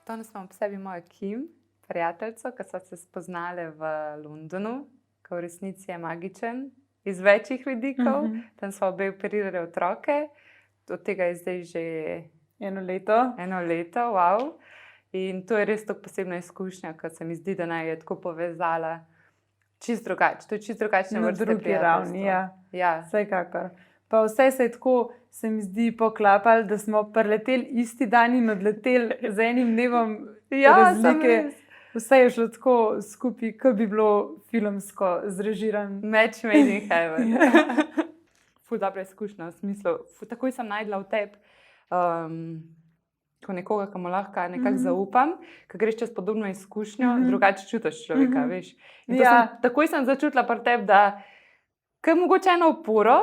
danes imam po sebi mojo Kim, prijateljico, ki sva se spoznali v Londonu, ki v resnici je magičen, iz večjih vidikov. Tam sva obe operirali otroke, od tega je zdaj že 1 leto. 1 leto, wow. In to je res tako posebna izkušnja, ker se mi zdi, da naj je tako povezala čist drugače. To je čist drugačne vrste drugi ravni, ja. Vsekakor. Pa vse se je tako, se mi zdi, poklapalo, da smo preleteli isti dan in odleteli z enim dnevom razlike. Vse je šlo tako skupaj, kot bi bilo filmsko zrežiran. Match made in heaven. Ful dobra izkušnja v smislu, takoj sem najdla v tebi ko nekoga, ki mu lahko nekako zaupam, ko greš čez podobno izkušnjo, drugače čutiš človeka, veš. In takoj sem začutila pri tebi, da je mogoče eno oporo,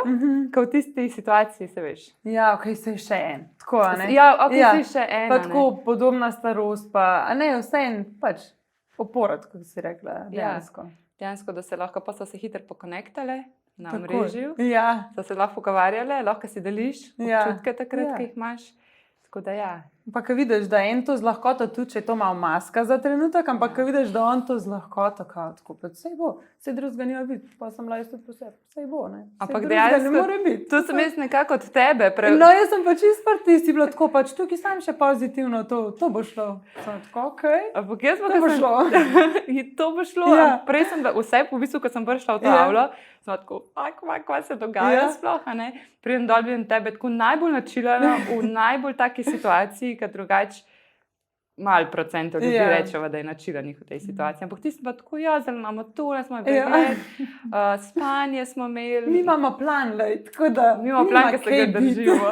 ko v tisti situaciji se veš. Ja, ok, se je še en. Tako, ne? Ja, ok, se je še en. Pa tako podobna starost, pa ne, vse en, pač opora, kako si rekla, dejansko. Dejansko, da se lahko, pa so se hitro pokonektale na mrežju, ja. so se lahko pogovarjale, lahko si deliš občutke takrat, ki jih imaš. Tako da ja. Pa ko vidiš, da en to z lahkoto, tudi če je to malo maska za trenutek, ampak ko vidiš, da on to z lahkoto, tako, sej bo, sej drugega nima biti, pa sem lajst tudi po sebi, sej bo, ne. Ampak dejansko, to sem jaz nekako od tebe. No, jaz sem pač izprti, si bilo tako, pač tukaj sam še pozitivno, to bo šlo. Sem tako, okej. Ampak jaz pa, to bo šlo. To bo šlo, prej sem vse po bistvu, ko sem prišla v to avlo, sem tako, kva se dogaja sploh, ne. Prijem dol vidim tebe tako najbolj načilano, v najbolj taki situaciji, ker drugače malo procentov ljudi rečeva, da je načilanih v tej situaciji. Ampak ti si pa tako, zelo imamo tole, smo pregled, spanje smo imeli. Mi imamo plan, tako da mi imamo plan, ki se ga držimo.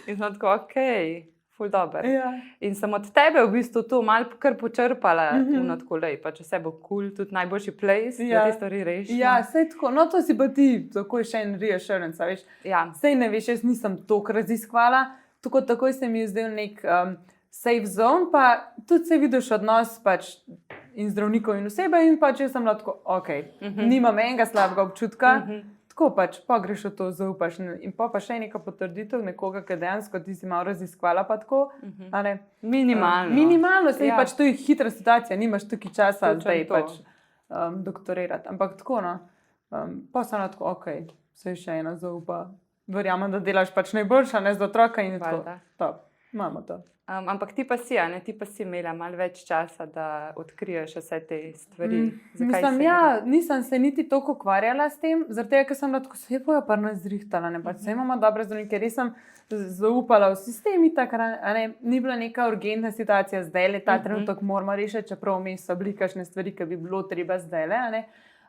In smo tako, okej, ful dober. In sem od tebe v bistvu to malo kar počrpala, tako lej, pa če se bo cool, tudi najboljši place, da te stvari reši. Ja, sej tako, no to si pa ti, tako je še en reassurance, veš. Sej ne veš, jaz nisem toliko raziskvala, takoj se mi je zdel nek safe zone, pa tudi se vidiš odnos pač in zdravnikov in osebe in pač jaz sem tako, okej, nimam enega slabega občutka, tako pač, pa greš v to, zaupaš in pa še neka potrditev nekoga, ki dejansko ti si malo raziskvala pa tako, a ne? Minimalno. Minimalno, sej pač to je hitra situacija, nimaš tukaj časa zdaj pač doktorirati, ampak tako, no, pa sem tako, okej, sej še ena zaupa. Verjamem, da delaš pač najboljša, ne za otroka in tako. Top, imamo to. Ampak ti pa si imela malo več časa, da odkriješ vse te stvari. Mislim, nisem se niti toliko ukvarjala s tem, zaradi tega, ker sem tako se bojo pa nas zrihtala, ne, pač se imamo dobre zdravnike, res sem zaupala v sistem, ni bila neka urgentna situacija zdaj, ta trenutek moramo rešiti, čeprav vmes so bili kakšne stvari, ki bi bilo treba zdaj,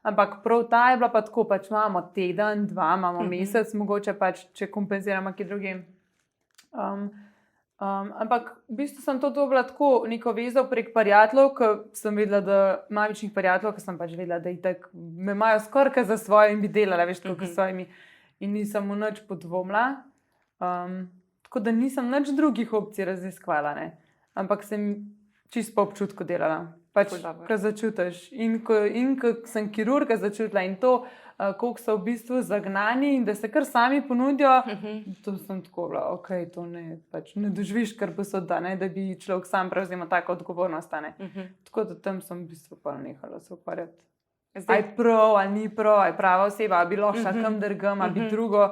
ampak prav ta je bila pa tako, pač imamo teden, 2, imamo mesec, mogoče pač, če kompenziramo kje drugim. Ampak v bistvu sem to dobila tako neko vezo prek prijateljev, ker sem vedela, da mamičnih prijateljev, ker sem pač vedela, da itak me imajo skoraj za svoje in bi delala, veš, tako s svojimi in nisem v nič podvomila. Tako da nisem nič drugih opcij raziskvala, ne. Ampak sem čisto po občutku delala. Pač, ko začutiš. In ko sem kirurga začutila in to, koliko so v bistvu zagnani in da se kar sami ponudijo, to sem tako bila, okej, to ne, pač ne doživiš kar posod, ne, da bi človek sam prevzemal tako odgovornost, ne. Tako da tam sem v bistvu pa nehala se ukvarjati. Aj prav, ali ni prav, aj prava oseba, ali bi lahko šla kam drugam, ali bi drugo.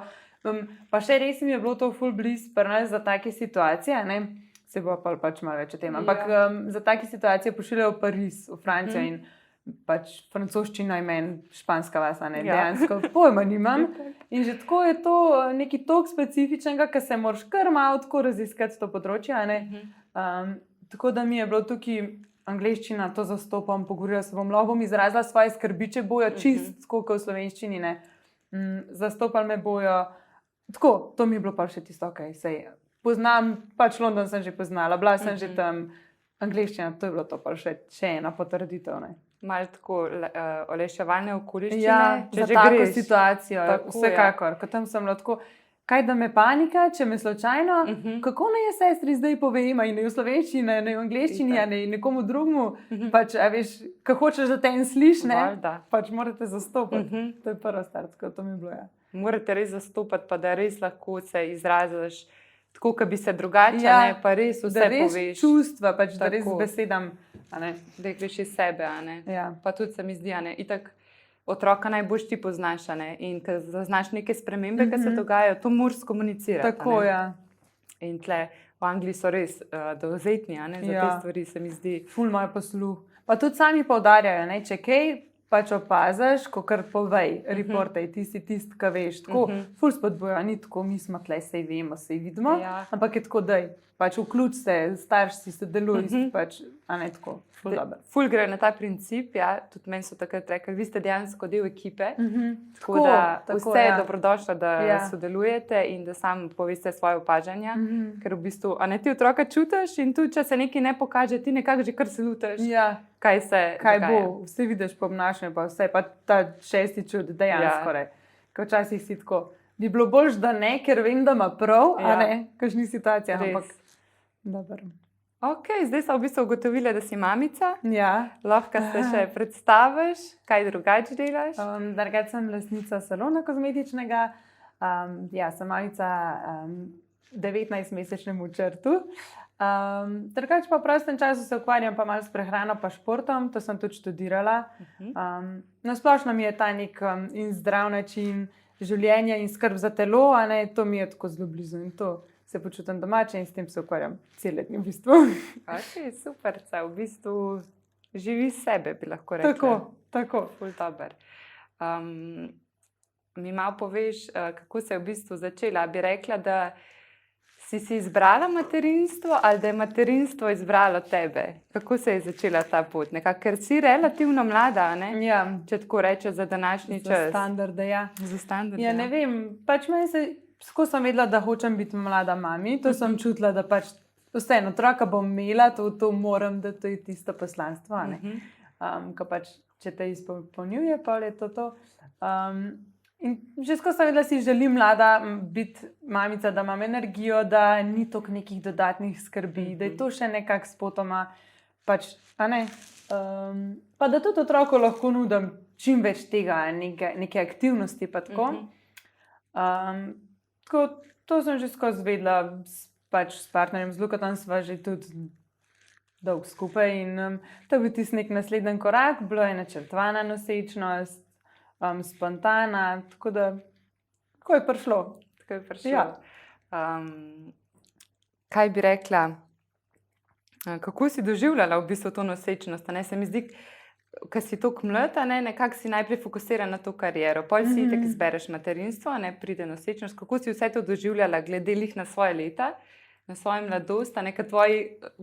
Pa še res mi je bilo to ful blizu pri nas za take situacije, ne. Se bo pa pač malo več o tem. Ampak za take situacije pošiljajo v Pariz, v Francijo in pač francoščina je meni španska vas, ne, dejansko pojma nimam. In že tako je to nekaj toliko specifičnega, ker se moraš kar malo tako raziskati to področje, ne. Tako da mi je bilo tukaj angleščina, to zastopam, pogovorila se bom izrazila svoje skrbi, če bojo čist skoliko v slovenščini, ne. Zastopali me bojo, tako, to mi je bilo pa še tisto, okej, sej. Poznam, pač London sem že poznala, bila sem že tam, angleščina, to je bilo to pa še ena potrditev, ne. Malo tako olajševalne okoliščine, če že greš. Ja, za tako situacijo, vsekakor, ko tam sem bila tako, kaj da me panika, če me slučajno, kako naj je sestri zdaj povem, in ne v slovenščini, ne v angleščini, ne nekomu drugemu, pač, a veš, kako hočeš, da te en sliš, ne, pač morate zastopati, to je prva stvar, tako to mi je bilo, Morate res zastopati, pa da res lahko se izraziš tako, kot bi se drugače, Ja, ne, pa res Da vse res poveš. čustva, pač, da res Tako. z besedam. A ne. Da jih veš iz sebe. A ne. Ja. Pa tudi se mi zdi, a ne, itak otroka najbolj ti poznaš, a ne, in ko zaznaš neke spremembe, ki se dogajajo, to moraš komunicirati. a Tako, ne. ja. In tle v Angliji so res dovzetni, a ne, za Ja. te stvari se mi zdi. Ful imajo posluh. Pa tudi sami poudarjajo, ne, če kaj pač opaziš, ko kar povej, reportaj, ti si tisti, ki veš. Tako, ful spodbujajo, ni tako, mi smo tle, sej vemo, sej vidimo, Ja. ampak je tako, daj, pač vključ se, starši sodeluj, pač, a ne tako, ful dobro. Ful gre na ta princip, ja, tudi meni so takrat rekli, vi ste dejansko del ekipe, tako Tako, da tako, vse je ja. dobrodošlo, da Ja. sodelujete in da sam poveste svoje opažanja, ker v bistvu, a ne ti otroka čutiš in tudi, če se nekaj ne pokaže, ti nekako že kar slutiš, Ja, kaj se kaj dogaja. bo, vse vidiš po obnašanju, pa vse, pa ta šesti čud, dejansko, Ja. ja. Ker včasih si tako, bi bilo boljš, da ne, ker vem, da ima prav, Ja. a ne, kakšni situacijah, Res. ampak dobro. Ok, zdaj so v bistvu ugotovile, da si mamica, Ja. lahko se še predstaviš, kaj drugače delaš. Drugače sem lastnica salona kozmetičnega, ja, sem mamica 19-mesečnemu črtu. Drugače pa v prostem času se ukvarjam pa malo s prehrano pa športom, to sem tudi študirala. Na splošno mi je ta nek in zdrav način življenja in skrb za telo, a ne, to mi je tako zelo blizu in to se počutim domače in s tem se ukvarjam cel dni v bistvu. Ok, super, v bistvu živi sebe, bi lahko rekla. Tako. Ful dober. Mi malo poveš, kako se je v bistvu začela. Bi rekla, da si izbrala materinstvo ali da je materinstvo izbralo tebe? Kako se je začela ta pot? Nekako, ker si relativno mlada, ne? Ja, Če tako reče za današnji za čas. standarde, ja. Za standarde. Ja, ne vem, pač meni se, skozi sem vedela, da hočem biti mlada mami, to sem čutila, da pač vseeno otroka bom imela, to moram, da to je tisto poslanstvo, a ne. Ko pač, če te izpolnjuje, pa je to. In že skozi sem vedela, da si želim mlada biti mamica, da imam energijo, da ni toliko nekih dodatnih skrbi, da je to še nekako spotoma, pač, a ne. Pa da tudi otroku lahko nudim čim več tega, neke aktivnosti pa tako. Tako, to sem že skozi vedela, pač s partnerjem, z Lukatom sva že tudi dolgo skupaj in to je bil tisti nek naslednji korak, bilo je načrtovana nosečnost, spontana, tako da tako je prišlo. Tako je prišlo. Ja. Kaj bi rekla, kako si doživljala v bistvu to nosečnost? Ne? Se mi zdi, ko si tako mlada, nekako si najprej fokusira na to kariero, pol si tako izbereš materinstvo, ne pride nosečnost. Kako si vse to doživljala, glede lih na svoje leta, na svojo mladost, ker tvoji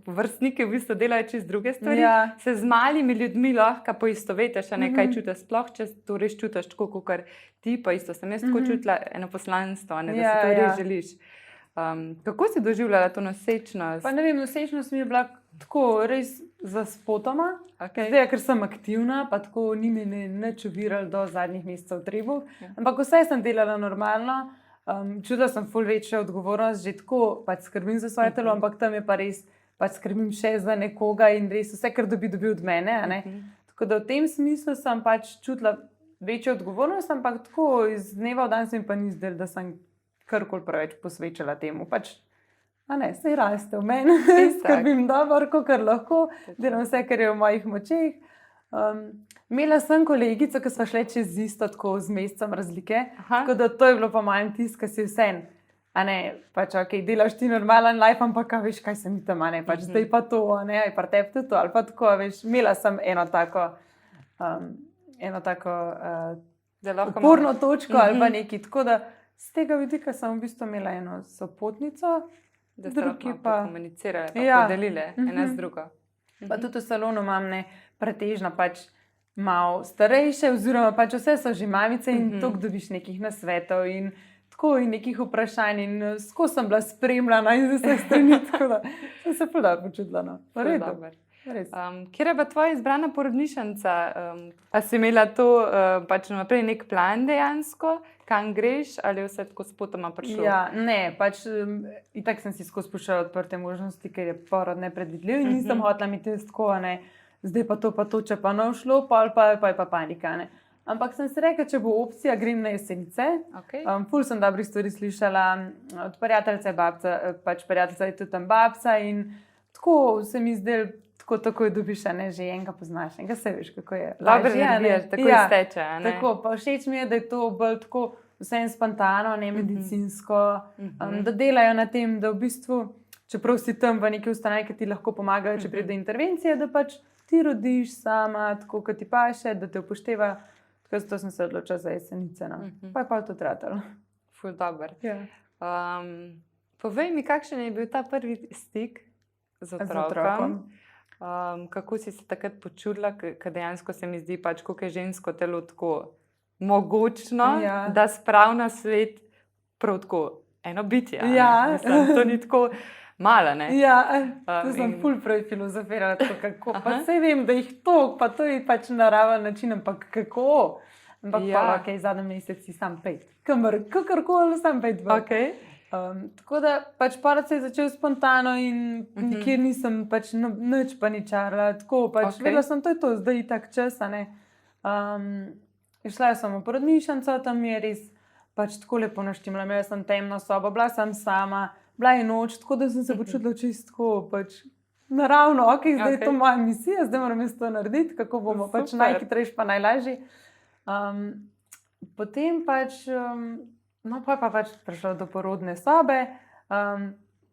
vrstniki v bistvu delajo čez druge stvari. Ja. Se z malimi ljudmi lahko poistovetiš, kaj čutiš, sploh če to res čutiš, tako kot ti, pa isto sem jaz tako čutila eno poslanstvo, da si to res želiš. Kako si doživljala to nosečnost? Pa ne vem, nosečnost mi je bila tako res zaspotoma, Okay. zdaj, ker sem aktivna, pa tako ni mi nič oviralo do zadnjih mesecev trebuh, ampak vse sem delala normalno. Čutila sem ful večjo odgovornost, že tako pač skrbim za svoje telo, ampak tam je pa res, pač skrbim še za nekoga in res vse, kar dobi od mene. A ne? Tako da v tem smislu sem pač čutila večjo odgovornost, ampak tako iz dneva v dan se mi pa ni zdelo, da sem karkoli preveč posvečala temu. Pač, a ne, saj raste v meni, skrbim dobro, kar lahko, delam vse, kar je v mojih močeh. Imela sem kolegico, ki smo šle čez isto, tako z mesecem razlike. Tako da to je bilo po mojem tisk, ki si vsem, a ne, pač ok, delaš ti normalen life, ampak veš, kaj se mi tam, a ne, pač zdaj pa to, a ne, aj pa tebi tudi to, ali pa tako, veš, imela sem eno tako oporno točko ali pa nekaj, tako da z tega vidika sem v bistvu imela eno sopotnico, da ste lahko komunicirali, pa podelile ena z drugo. Pa tudi v salonu imam pretežno pač malo starejše, oziroma pač vse so že mamice in toliko dobiš nekih nasvetov in tako in nekih vprašanj in skozi sem bila spremljana in z vseh strani, tako da sem se ful dobro počutila. No. Kjer je pa tvoja izbrana porodnišnica? A si imela to pač naprej nek plan dejansko, kam greš, ali je vse tako spotoma prišlo? Ja, ne, pač itak sem si skozi puščala odprte možnosti, ker je porod nepredvidljiv in nisem hotela imeti tako, ne, zdaj pa to, če pa ne šlo, pa je pa panika. Ne. Ampak sem si rekla, če bo opcija, grem na Jesenice. Okay. Ful sem dobrih stvari slišala od prijateljice, pač prijateljica je tudi tam babca in tako se mi zdelo, tako je dobiš, ne, že enega poznaš, enega se veš, kako je. Dobro, tako izteče. Tako, pa všeč mi je, da je to bolj tako vse spontano, ne medicinsko, da delajo na tem, da v bistvu, čeprav si tam v neki ustanovi, ki ti lahko pomagajo, če pride intervencija, da pač ti rodiš sama, tako kot ti paše, da te upošteva. Tako zato sem se odločila za Jesenice. Pa je pa to tratalo. Ful dober. Ja. Povej mi, kakšen je bil ta prvi stik z otrokom? Kako si se takrat počutila, ker dejansko se mi zdi, pač, koliko je žensko telo tako mogočno, da spravi na svet prav tako eno bitje. Mislim, to ni tako malo, ne? Ja, to sem ful prej filozofirala, kako. Pa sej vem, da jih to, pa to je pač naraven način, ampak kako? Ampak pa, ok, zadnji mesec si sam pejt. Kakorkoli sam pejt. Okay. Tako da pač parat se je začel spontano in nikjer nisem pač nič paničarila. Tako pač vedela sem, to je to, zdaj tak čas, ne. Išla sem v porodnišnico, tam je res pač tako lepo naštimla. Imela sem temno sobo, bila sem sama, bila je noč, tako da sem se počutila čisto pač naravno, ok, zdaj je to moja misija, zdaj moram jaz to narediti, kako bomo pač najhitrejši pa najlažji. Potem pač, no pa pač prišla do porodne sobe,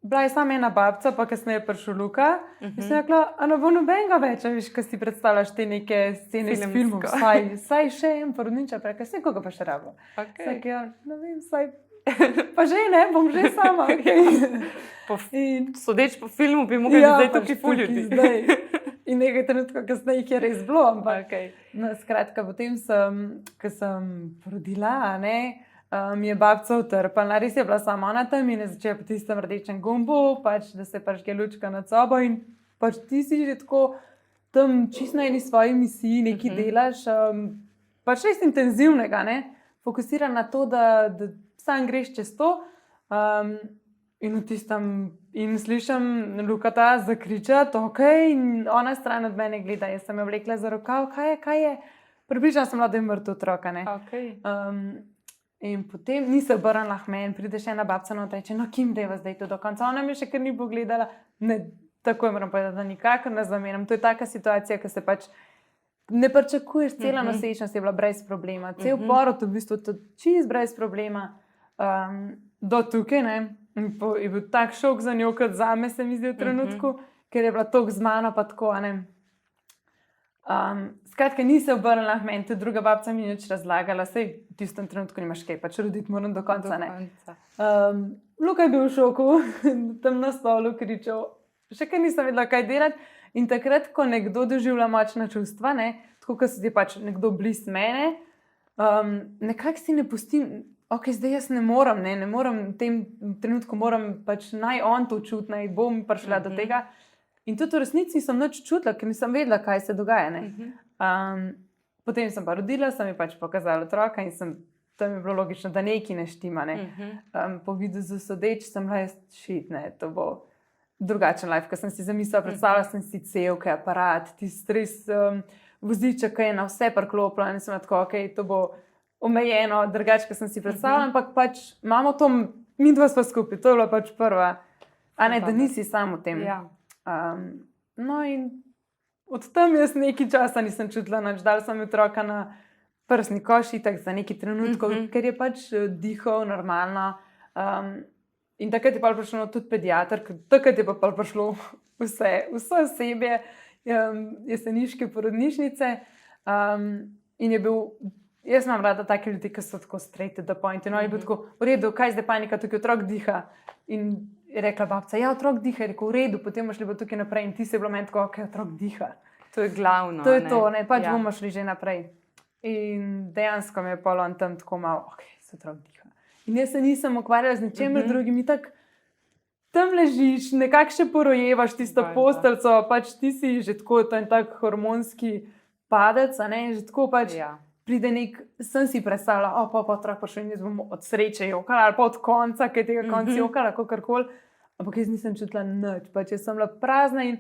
bila je sama ena babca, pa kasneje prišel Luka, in sem rekla, a ne bo nobenega več, veš, ko si predstavljaš te neke scene iz filmov, saj še en porodničar, pa rekla, koga pa še rabo. Saj, ja, ne vem, saj pa že ne, bom že sama. Sodeč po filmu bi mogli zdaj tukaj ful ljudi. In nekaj trenutka kasneje jih je res bilo. Skratka, potem ko sem porodila, mi je babca utrpala. Res je bila sama ona tam in je začela po tistem rdečem gumbu, pač, da se pač lučka nad sobo in pač ti si že tako tam čisto na eni svoji misiji, nekaj delaš, pač res intenzivnega, fokusiran na to, da sam greš čez to in slišim Lukata zakričati, ok, in ona stran od mene gleda, jaz sem jo vlekla za rokav, kaj je? Približno sem bila, da je mrtev otrok, in potem ni se obrnila k meni, pride še ena babca in reče, no, kim deva zdaj to do konca? Ona mi še kar ni pogledala, ne, takoj moram povedati, da nikakor ne zamenjam. To je taka situacija, ki se pač ne pričakuješ, cela nosečnost je bila brez problema, cel porod v bistvu čist brez problema. Do tukaj, in je bil tak šok za njo, kot zame se mi zdi v trenutku, ker je bila toliko z mano, pa tako, skratka, ni se obrnila k meni, tudi druga babca mi nič razlagala, sej v tistem trenutku nimaš kaj, pač roditi moram do konca, Luka je bil v šoku, tam na stolu kričal, še kaj nisem vedela, kaj delati, in takrat, ko nekdo doživlja močna čustva, tako, ko se ti pač nekdo blizu mene, nekako si ne pustim, ok, zdaj jaz ne morem v tem trenutku, moram pač naj on to čuti, naj bom prišla do tega. In tudi v resnici nisem nič čutila, ker nisem vedela, kaj se dogaja. Potem sem pa rodila, sem ji pač pokazala otroka in tam je bilo logično, da nekaj ne štima. Po videzu sodeč sem bila šit, to bo drugačen life, ker sem si zamislila, predstavljala sem si cevke, aparat, tisti res voziček, ki je na vse priklopila in sem tako, ok, to bo omejeno, drugače, kot sem si predstavljala, ampak pač imamo to, mi dva sva skupaj, to je bila pač prva, da nisi sam v tem. No in od tam jaz nekaj časa nisem čutila, dala sem otroka na prsni koš, itak za nekaj trenutkov, ker je pač dihal normalno. In takrat je pa prišlo tudi pediater, takrat je pa prišlo vse osebje jeseniške porodnišnice in je bil. Jaz imam rada take ljudi, ki so tako straight to the point. In on je bil tako, v redu, kaj zdaj panika, tukaj otrok diha. In je rekla babca, ja, otrok diha. Je rekel, v redu, potem boš šli tukaj naprej. In ti se je bilo meni tako, ok, otrok diha. To je glavno. To je to, pač bomo šli že naprej. In dejansko me je pol on tam tako malo, ok, se otrok diha. In jaz se nisem ukvarjala z ničemer drugim. In tako tam ležiš, nekako še porojevaš tisto postelco, pač ti si že tako, to je tak hormonski padec, že tako pač. Pride sem si predstavljala, pa otrok prišel in jaz bom od sreče jokala, ali pa od konca, kaj tega konca jokala, kakorkoli. Ampak jaz nisem čutila nič, pač jaz sem bila prazna in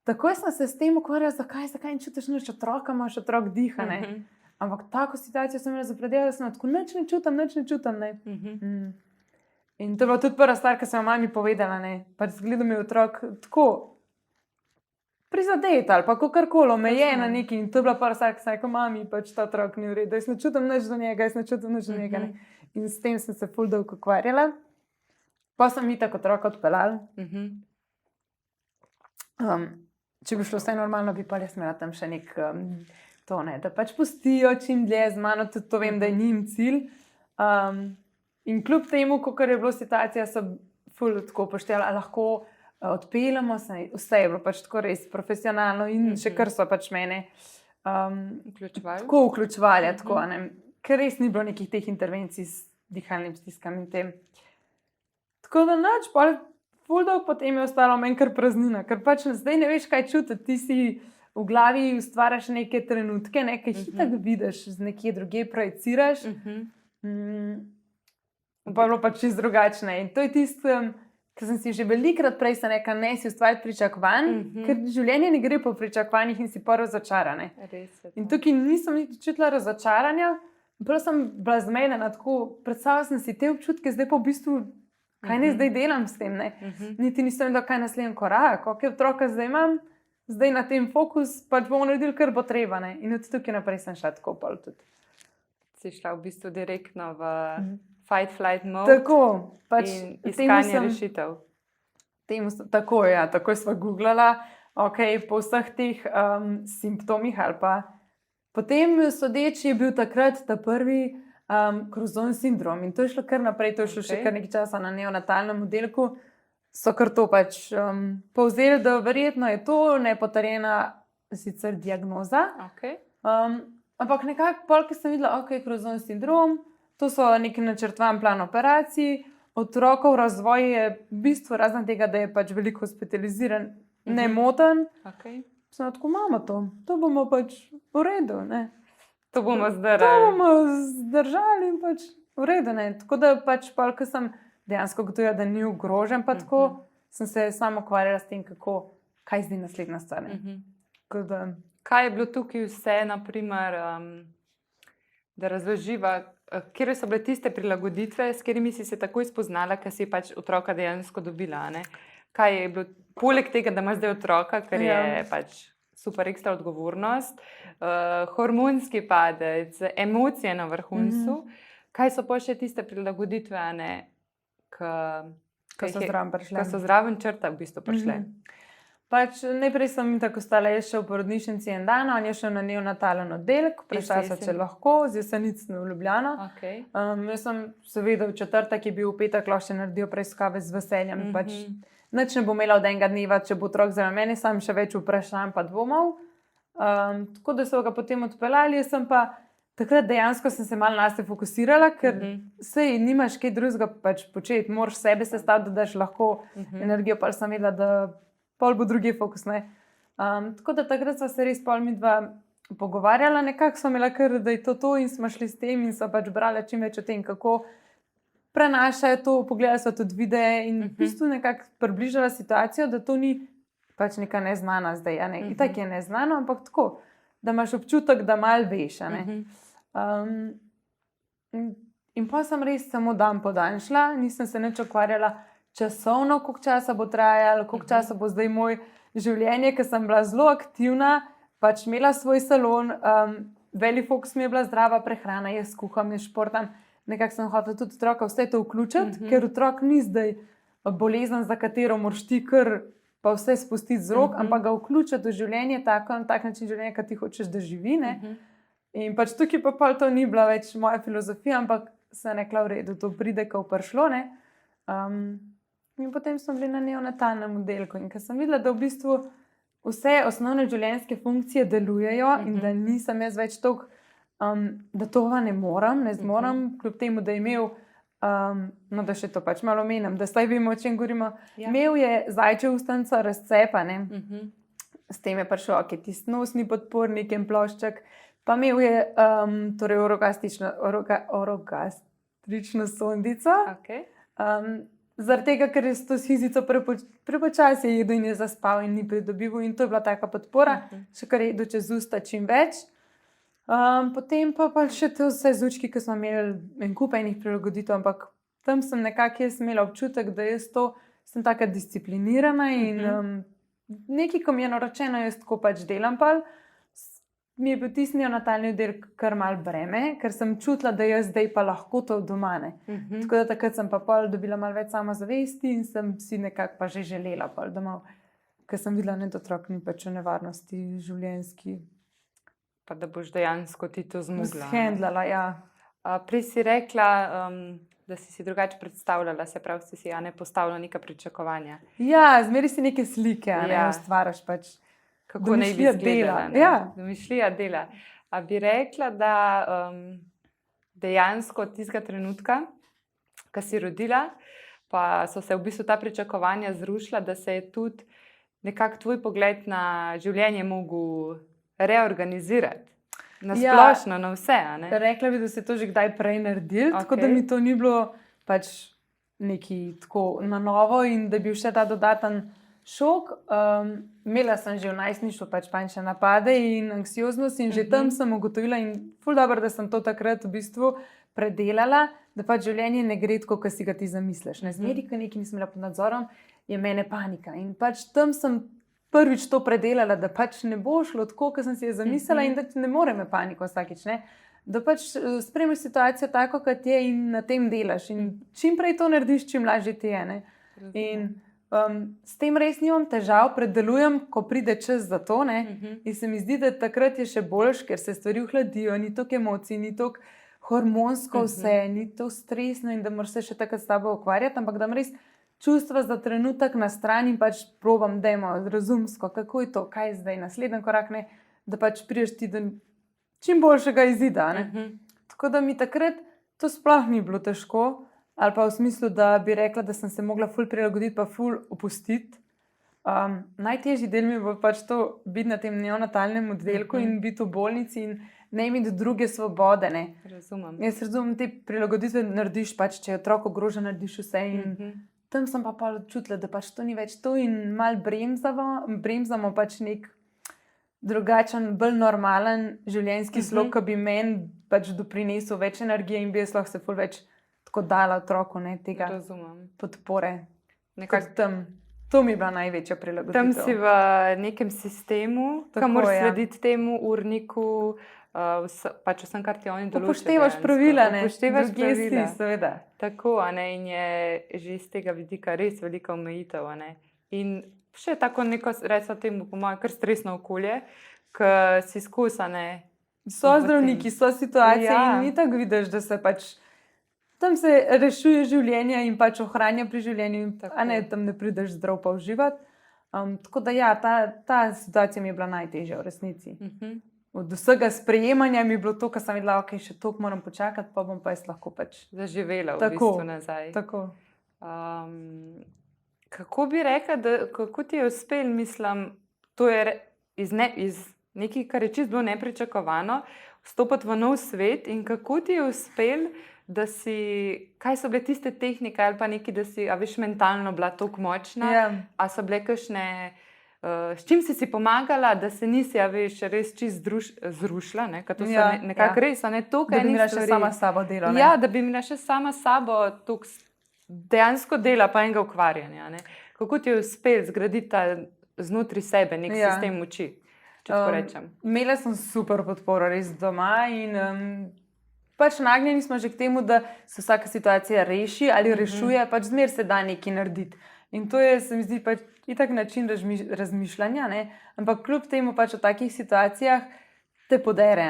takoj sem se s tem ukvarjala, zakaj in čutiš nič otroka, imaš otrok diha, Ampak tako situacijo sem imela zapredelala, da sem tako nič ne čutim. Ne. In to je bila tudi prva stvar, ki sem jo mami povedala. Pač zgledal mi je otrok tako prizadet ali pa kakorkoli omejen na neki. In to je bila prva stvar, ki sem rekla, mami, pač ta otrok ni v redu, jaz ne čutim nič do njega, Ne. In s tem sem se ful dolgo ukvarjala. Pa sem mi tako otroka odpeljala. Če bi šlo vse normalno, bi pa jaz imela tam še nek to, ne, da pač pustijo čim dlje z mano, tudi to vem, da je njim cilj. In kljub temu, kakor je bilo situacija, so ful tako upoštevali, lahko odpeljemo se, vse je bilo pač tako res profesionalno in še kar so pač mene tako vključevali, tako, ne, ker res ni bilo nekih teh intervencij s dihalnim stiskam in tem. Tako da nič, ful dolgo potem je ostalo meni kar praznina, ker pač zdaj ne veš, kaj čutiti, ti si v glavi ustvaraš neke trenutke, nekaj hitak vidiš, z nekje druge projiciraš. Pa je bilo pač čisto drugačne. In to je tisto, kar sem si že velikrat prej rekla, ne si ustvariti pričakovanj, ker življenje ne gre po pričakovanjih in si prvo začarane. In tukaj nisem niti čutila razočaranja, prav sem bila zmedena, tako predstavljala sem si te občutke, zdaj pa v bistvu, kaj ne zdaj delam s tem, ne? Niti nisem vedela, kaj je naslednji korak, koliko otroka zdaj imam, zdaj na tem fokus, pač bomo naredili, kar bo treba, ne? In od tukaj naprej sem šla tako pol tudi. Si šla v bistvu direktno v fight, flight mode. Tako, pač in iskanje rešitev. Tako, ja, tako sva googlala, po vseh teh simptomih ali pa. Potem sodeč je bil takrat ta prvi Crouzon sindrom in to je šlo kar naprej, to je šlo še kar nekaj časa na neonatalnem oddelku. So kar to pač povzeli, da verjetno je to nepotrjena sicer diagnoza. Ampak nekako pol, ki sem videla, Crouzon sindrom, to so neki načrtovan plan operacij, otrokov razvoj je v bistvu razen tega, da je pač veliko hospitaliziran, nemoten. Sem tako, mama, to bomo pač v redu, ne. To bomo zdržali in pač v redu, ne. Tako da pač pol, ko sem dejansko gotovila, da ni ogrožen, pa tako, sem se samo ukvarjala s tem, kaj zdaj naslednja stvar. Kaj je bilo tukaj vse, naprimer, da razloživa, kje so bile tiste prilagoditve, s katerimi si se takoj spoznala, ker si pač otroka dejansko dobila, ne? Kaj je bilo, poleg tega, da imaš zdaj otroka, ker je pač super ekstra odgovornost, hormonski padec, emocije na vrhuncu, kaj so pa še tiste prilagoditve, ne? Ko so zraven prišle. Ko so zraven črta v bistvu prišle. Pač najprej sem tako ostala, jaz še v porodnišnici en dan, on je šel na neonatalen oddelek, vprašala se, če lahko, z Jesenic v Ljubljano. Jaz sem seveda v četrtek, je bil v petek, lahko še naredil preiskave z veseljem. Pač nič ne bo imela od enega dneva, če bo otrok zraven mene, sam še več vprašanj pa dvomov. Tako da so ga potem odpeljali, jaz sem pa takrat dejansko sem se malo nase fokusirala, ker sej nimaš kaj drugega pač početi, moraš sebe sestaviti, da daš lahko energijo, pa sem vedela, da pol bo drugi fokus, ne. Tako da takrat sva se res pol midva pogovarjala, nekako sva imela kar, da je to in smo šli s tem in sva pač brala čim več o tem, kako prenašajo to, pogledala sva tudi videe in v bistvu nekako približala situacijo, da to ni pač neka neznana zdaj, ne. Itak je neznano, ampak tako, da imaš občutek, da malo veš, ne. In pa sem res samo dan po dan šla, nisem se nič ukvarjala časovno, koliko časa bo trajalo, koliko časa bo zdaj moj življenje, ker sem bila zelo aktivna, pač imela svoj salon, velik fokus mi je bila zdrava prehrana, jaz kuham, jaz športam, nekako sem hotela tudi otroka vse to vključiti, ker otrok ni zdaj bolezen, za katero moraš ti kar pa vse spustiti z rok, ampak ga vključiti v življenje tako, na tak način življenja, kot ti hočeš, da živi, ne. In pač tukaj pa pol to ni bila več moja filozofija, ampak sem rekla, v redu, to pride, ko bo prišlo, ne. In potem smo bili na neonatalnem oddelku in ker sem videla, da v bistvu vse osnovne življenjske funkcije delujejo in da nisem jaz več toliko, da tova ne zmorem, kljub temu, da je imel, no da še to pač malo omenim, da saj vemo, o čem govorimo, imel je zajčjo ustnico razcepa, ne. S tem je prišel, tisti nosni podpornik in plošček, pa imel je torej orogastrično sondico, zaradi tega, ker je s to sfizico prepočasi jedel in je zaspal in ni pridobival in to je bila taka podpora, še kar je jedel čez usta čim več. Potem pa še te vse zvučki, ki smo imeli en kup enih prilagoditev, ampak tam sem nekako jaz imela občutek, da sem taka disciplinirana in nekaj, ko mi je naročeno, jaz tako pač delam. Mi je bil tisti neonatalni oddelek kar mal breme, ker sem čutila, da jaz zdaj pa lahko to doma. Tako da takrat sem pa pol dobila malo več samozavesti in sem si nekako pa že želela pol domov, ker sem videla, da otrok ni pač v nevarnosti življenjski. Pa da boš dejansko ti to zmogla. Zhendlala, ja. Prej si rekla, da si drugače predstavljala, se pravi, si postavila neka pričakovanja. Ja, zmeri si neke slike, ustvaraš pač. Kako naj bi izgledala. Ja. Domišljija dela. A bi rekla, da dejansko od tistega trenutka, ko si rodila, pa so se v bistvu ta pričakovanja zrušila, da se je tudi nekako tvoj pogled na življenje mogel reorganizirati. Na splošno, na vse. Rekla bi, da se je to že kdaj prej naredil, tako da mi to ni bilo pač nekaj tako na novo in da bi bil še ta dodaten šok. Imela sem že v najstništvu pač panične napade in anksioznost in že tam sem ugotovila in ful dobro, da sem to takrat v bistvu predelala, da pač življenje ne gre tako, kot si ga ti zamisliš. Zmeri, ko nekaj nisem imela pod nadzorom, je mene panika. In pač tam sem prvič to predelala, da pač ne bo šlo tako, kot sem si je zamislila in da ne more me paniko vsakič. Da pač spremljaš situacijo tako, kot je in na tem delaš. In čim prej to narediš, čim lažje ti je. In s tem res nimam težav, predelujem, ko pride čas za to. In se mi zdi, da takrat je še boljš, ker se stvari ohladijo, ni toliko emocij, ni toliko hormonsko vse, ni to stresno in da moraš se še takrat s tabo ukvarjati, ampak da res čustva za trenutek na strani in pač probam, dajmo razumsko, kako je to, kaj je zdaj naslednji korak, da pač prideš ti do čim boljšega izida. Tako da mi takrat to sploh ni bilo težko, ali pa v smislu, da bi rekla, da sem se mogla ful prilagoditi, pa ful opustiti. Najtežji del mi bo pač to biti na tem neonatalnem oddelku in biti v bolnici in ne imeti druge svobode. Razumem. Jaz razumem, te prilagoditve narediš, pač, če je otrok ogrožen, narediš vse. Tam sem pa čutila, da pač to ni več to in malo bremzamo pač nek drugačen, bolj normalen življenjski slog, ki bi meni pač doprinesel več energije in bi jaz lahko se ful več tako dala otroku tega podpore. To mi je bila največja prilagoditev. Tam si v nekem sistemu, ki moraš slediti temu urniku, pač vsem, kar ti oni določijo. Upoštevaš pravila, Upoštevaš pravila, seveda. Tako, in je že iz tega vidika res velika omejitev. In še tako neko, recimo temu, po mojem, kar stresno okolje, ki si izkusane. So zdravniki, so situacije in ni tako vidiš, da se pač tam se rešuje življenje in pač ohranja pri življenju, tam ne prideš zdrav pa uživati. Tako da ta situacija mi je bila najtežja v resnici. Od vsega sprejemanja mi je bilo to, kar sem videla, ok, še toliko moram počakati, pa bom pa jaz lahko pač zaživela v bistvu nazaj. Tako. Kako bi rekla, kako ti je uspel, mislim, to je iz nekaj, kar je čisto bilo nepričakovano, vstopiti v nov svet in kako ti je uspel, da si, kaj so bile tiste tehnike ali pa neki, da si, a veš, mentalno bila toliko močna, a so bile kakšne, s čim si pomagala, da se nisi, a veš, res čisto zrušila, ker to so nekako res, a ne toliko enih stvari. Da bi imela še sama s sabo delo. Ja, da bi imela še sama s sabo toliko dejansko dela pa enega ukvarjanja. Kako ti je uspel zgraditi znotraj sebe nek sistem moči, če tako rečem? Imela sem super podporo res doma in pač nagnjeni smo že k temu, da se vsaka situacija reši ali rešuje, pač zmer se da nekaj narediti. In to je, se mi zdi, pač itak način razmišljanja, ampak kljub temu pač v takih situacijah te podere.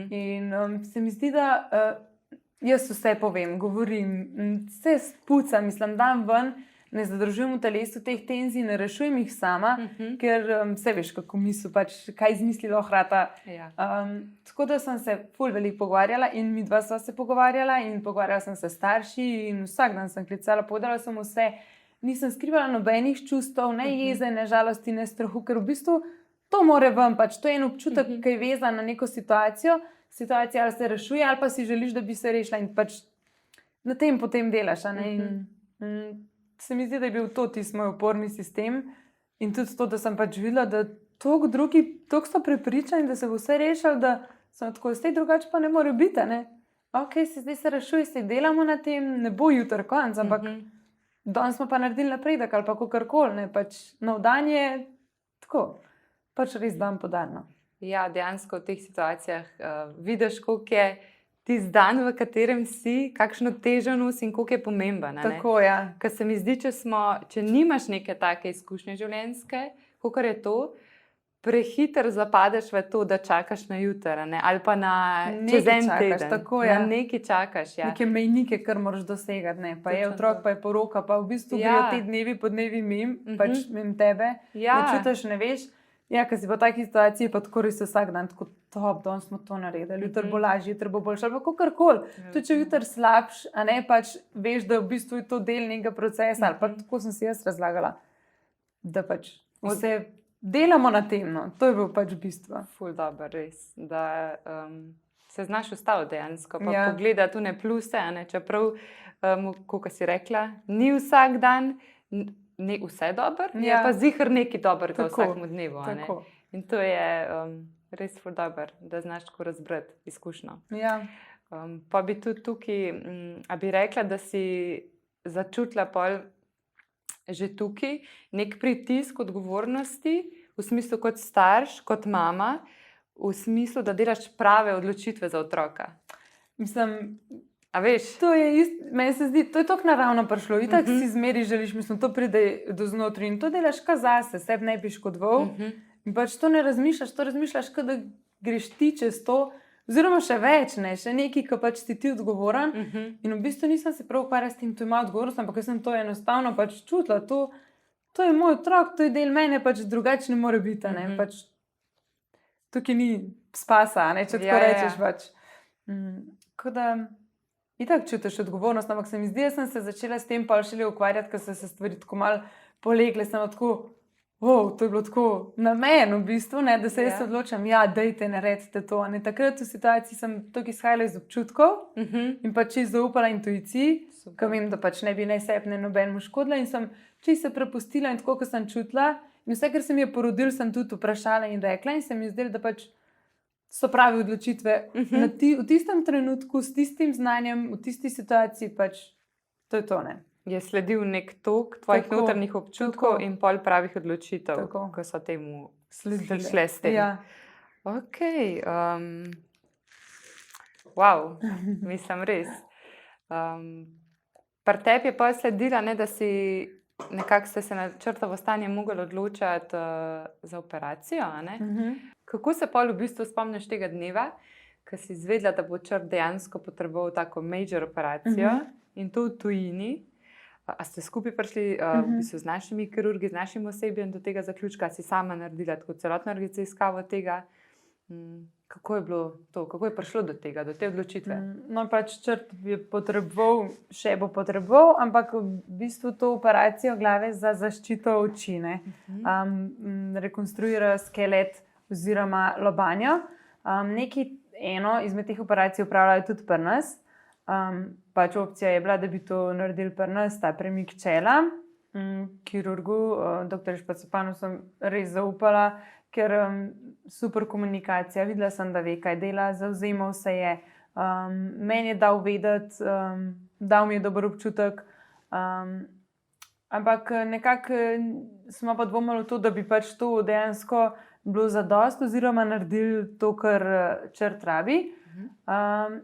In se mi zdi, da jaz vse povem, govorim, vse spucam, mislim, dam ven, ne zadržujem v telesu teh tenzij, ne rešujem jih sama, ker vse veš, kako misli, pač, kaj izmislilo hrata. Tako da sem se ful veliko pogovarjala in mi dva sva se pogovarjala in pogovarjala sem se s starši in vsak dan sem klicala, povedala sem vse. Nisem skrivala nobenih čustev, ne jeze, ne žalosti, ne strahu, ker v bistvu to more ven, pač to je en občutek, ki je vezan na neko situacijo. Situacija ali se rešuje, ali pa si želiš, da bi se rešila in pač na tem potem delaš. Se mi zdi, da je bil to tisti moj oporni sistem in tudi to, da sem pač videla, da toliko drugi, toliko so prepričani, da se bo vse rešilo, da Sem tako, zdaj drugače pa ne more biti, ne? Ok, zdaj se rešuje, zdaj delamo na tem, ne bo jutri konc, ampak danes smo pa naredili napredek ali pa kakorkoli, ne, pač nov dan je tako, pač res dan po dan. Ja, dejansko v teh situacijah vidiš, koliko je tisti dan, v katerem si, kakšno težo nosi in koliko je pomemben. Tako, ja. Ker se mi zdi, če nimaš neke take izkušnje življenjske, kakor je to, prehiter zapadeš v to, da čakaš na jutr, ali pa na čez en teden. Tako, ja. Na nekaj čakaš. Ja. Neke mejnike, kar moraš dosegati. Ne? Pa je otrok, pa je poroka, pa v bistvu grejo te dnevi po dnevi pač mim tebe. Ne čutiš, ne veš. Ja, ker si v takej situaciji, pa tako res vsak dan, tako top, danes smo to naredili, jutri bo lažje, jutri bo boljše, ali pa kakorkoli. Tudi če jutri slabš, a ne pač veš, da v bistvu je to del nekega procesa, ali pa tako sem si jaz razlagala, da pač vse delamo na tem, no. To je bil pač bistvo. Ful dobro, res, da se znaš ustaviti dejansko, pa pogledati tune pluse, a ne, čeprav, kako si rekla, ni vsak dan, ni vse dobro, je pa zihar nekaj dobrega vsakemu dnevu. In to je res ful dobro, da znaš tako razbrati izkušnjo. Ja. Pa bi tudi tukaj, a bi rekla, da si začutila pol že tukaj nek pritisk odgovornosti, v smislu kot starš, kot mama, v smislu, da delaš prave odločitve za otroka. Mislim, a veš? To je meni se zdi, to je tako naravno prišlo. Itak si zmeri želiš, mislim, to pride do znotraj in to delaš ka zase, sebi ne bi škodoval. In pač to ne razmišljaš, to razmišljaš, da greš ti čez to, oziroma še več, ne, še nekaj, ki pač si ti odgovoren. In v bistvu nisem se prav ukvarjala s tem, to ima odgovornost, ampak jaz sem to enostavno pač čutila. To je moj otrok, to je del mene, pač drugače ne more biti, ne. Pač tukaj ni spasa, ne, če tako rečeš pač. Tako da itak čutiš odgovornost, ampak se mi zdi, da sem se začela s tem pa šele ukvarjati, ker so se stvari tako malo polegle, sem tako, to je bilo tako namen v bistvu, ne, da se jaz odločam, dajte, naredite to. Ne. Takrat v situaciji sem tako izhajala iz občutkov in pač čisto zaupala intuiciji, ker vem, da pač ne bi ne sebi, ne nobenemu škodila in sem čisto se prepustila in tako, kot sem čutila. In vse, kar se mi je porodil, sem tudi vprašala in rekla in se mi je zdelo, da pač so prave odločitve v tistem trenutku, s tistim znanjem, v tisti situaciji, pač to je to, ne. Je sledil nek tok tvojih notranjih občutkov in pol pravih odločitev, ko so temu šle s tem. Ja. Ok. Wow, mislim res. Pri tebi je pa sledila, ne, da si nekako ste se na črtovo stanje mogli odločati za operacijo, a ne? Kako se pol v bistvu spomniš tega dneva, ko si izvedela, da bo črt dejansko potreboval tako major operacijo in to v tujini? A ste skupaj prišli z našimi kirurgi, z našim osebjem do tega zaključka, si sama naredila tako celotno raziskavo tega? Kako je bilo to? Kako je prišlo do tega, do te odločitve? No, pač črt je potreboval, še bo potreboval, ampak v bistvu to operacijo glave za zaščito oči, ne. Rekonstruira skelet oziroma lobanjo. Eno izmed teh operacij upravljajo tudi pri nas. Pač opcija je bila, da bi to naredili pri nas, ta premik čela. Kirurgu, dr. Špacopanu sem res zaupala, ker super komunikacija, videla sem, da ve, kaj dela, zavzemal se je. Meni je dal vedeti, dal mi je dober občutek. Ampak nekako smo pa dvomili v to, da bi pač to dejansko bilo zadost oziroma naredili to, kar črt rabi.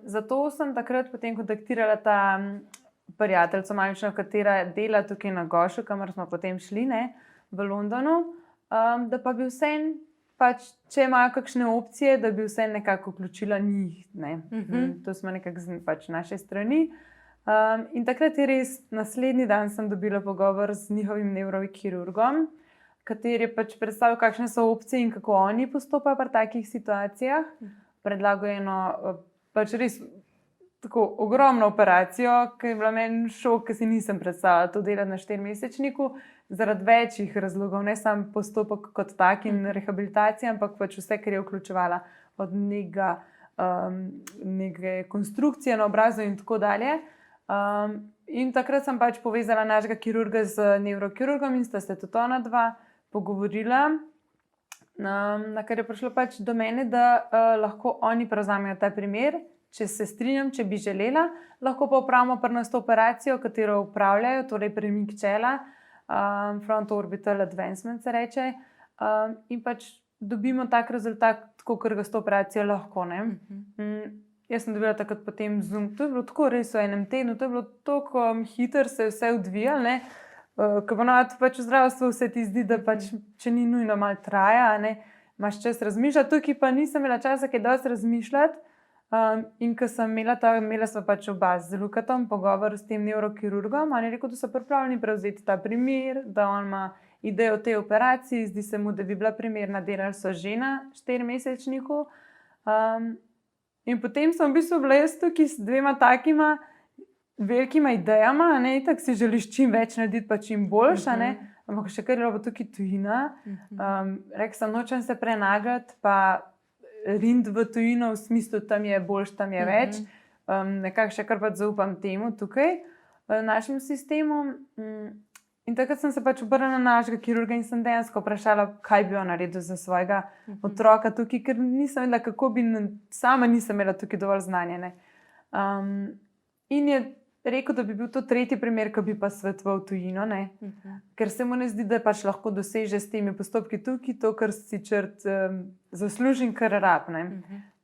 Zato sem takrat potem kontaktirala ta prijateljico mamično, katera dela tukaj na Gošu, kamor smo potem šli, ne, v Londonu, da pa bi vseeno, pač, če imajo kakšne opcije, da bi vseeno nekako vključila njih, ne. To smo nekako pač naše strani. In takrat je res, naslednji dan sem dobila pogovor z njihovim nevrokirurgom, kateri je pač predstavil, kakšne so opcije in kako oni postopajo pri takih situacijah. Predlagal je eno pač res tako ogromno operacijo, ki je bila meni šok, ki si nisem predstavljala to delati na 4-mesečniku, zaradi večjih razlogov, ne samo postopek kot tak in rehabilitacija, ampak pač vse, kar je vključevala od neke konstrukcije na obrazu in tako dalje. In takrat sem pač povezala našega kirurga z nevrokirurgom in sta se tudi ona dva pogovorila. na kar je prišlo pač do mene, da lahko oni prevzamejo ta primer. Če se strinjam, če bi želela, lahko pa opravimo pri nas to operacijo, katero upravljajo, torej premik čela, front orbital advancement se reče, in pač dobimo tak rezultat, tako kot ga s to operacijo lahko. Jaz sem dobila takrat potem Zoom, to je bilo tako res v enem tednu, to je bilo tako hitro, se je vse odvijalo, ker ponovadi pač v zdravstvu se ti zdi, da pač, če ni nujno malo traja, imaš čas razmišljati, tukaj pa nisem imela časa, kaj dosti razmišljati. In ko sem imela sva pač oba z Lukatom pogovor s tem neurokirurgom, on je rekel, da so pripravljeni prevzeti ta primer, da on ima idejo o tej operaciji, zdi se mu, da bi bila primerna, delali so že na 4-mesečniku. In potem sem v bistvu bila jaz tukaj s dvema takima velikima idejama, tako si želiš čim več narediti, pa čim boljša, ampak še kar je bilo tukaj tujina. Rekla sem, nočem se prenagati, pa rind v tujino, v smislu, tam je boljš, tam je več. Nekako še kar pač zaupam temu tukaj, našim sistemom. In takrat sem se pač obrnila na našega kirurga in sem dejansko vprašala, kaj bi on naredil za svojega otroka tukaj, ker nisem vedela, kako bi, sama nisem imela tukaj dovolj znanja. In je rekel, da bi bil to tretji primer, ko bi pa svetoval tujino, ker se mu ne zdi, da pač lahko doseže s temi postopki tukaj to, kar si črt zasluži in kar rab.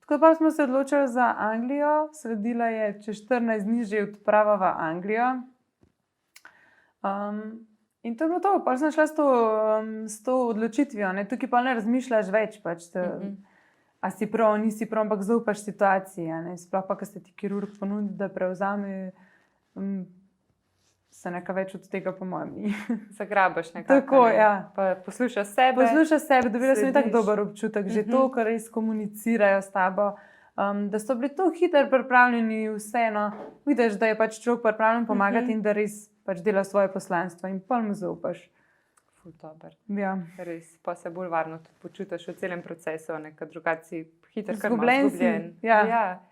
Tako pa smo se odločili za Anglijo, sledila je čez 14 dni že odprava v Anglijo. In to je bilo to, pa sem šla s to odločitvijo, tukaj pa ne razmišljaš več, pač, a si prav, nisi prav, ampak zaupaš situaciji, sploh pa, ko se ti kirurg ponudi, da prevzame, se nekaj več od tega po mojem ni. Zagrabaš nekako. Tako, ja. Pa poslušaš sebe. Poslušaš sebe, dobila sem tak dober občutek, že to, kar res komunicirajo s tabo, da so bili to hitro pripravljeni vseeno. Vidiš, da je pač človek pripravljen pomagati in da res pač dela svoje poslanstvo in pa mu zaupaš. Ful dober. Ja. Res, pa se bolj varno počutiš v celem procesu, ker drugače si hitro kar izgubljen. Ja.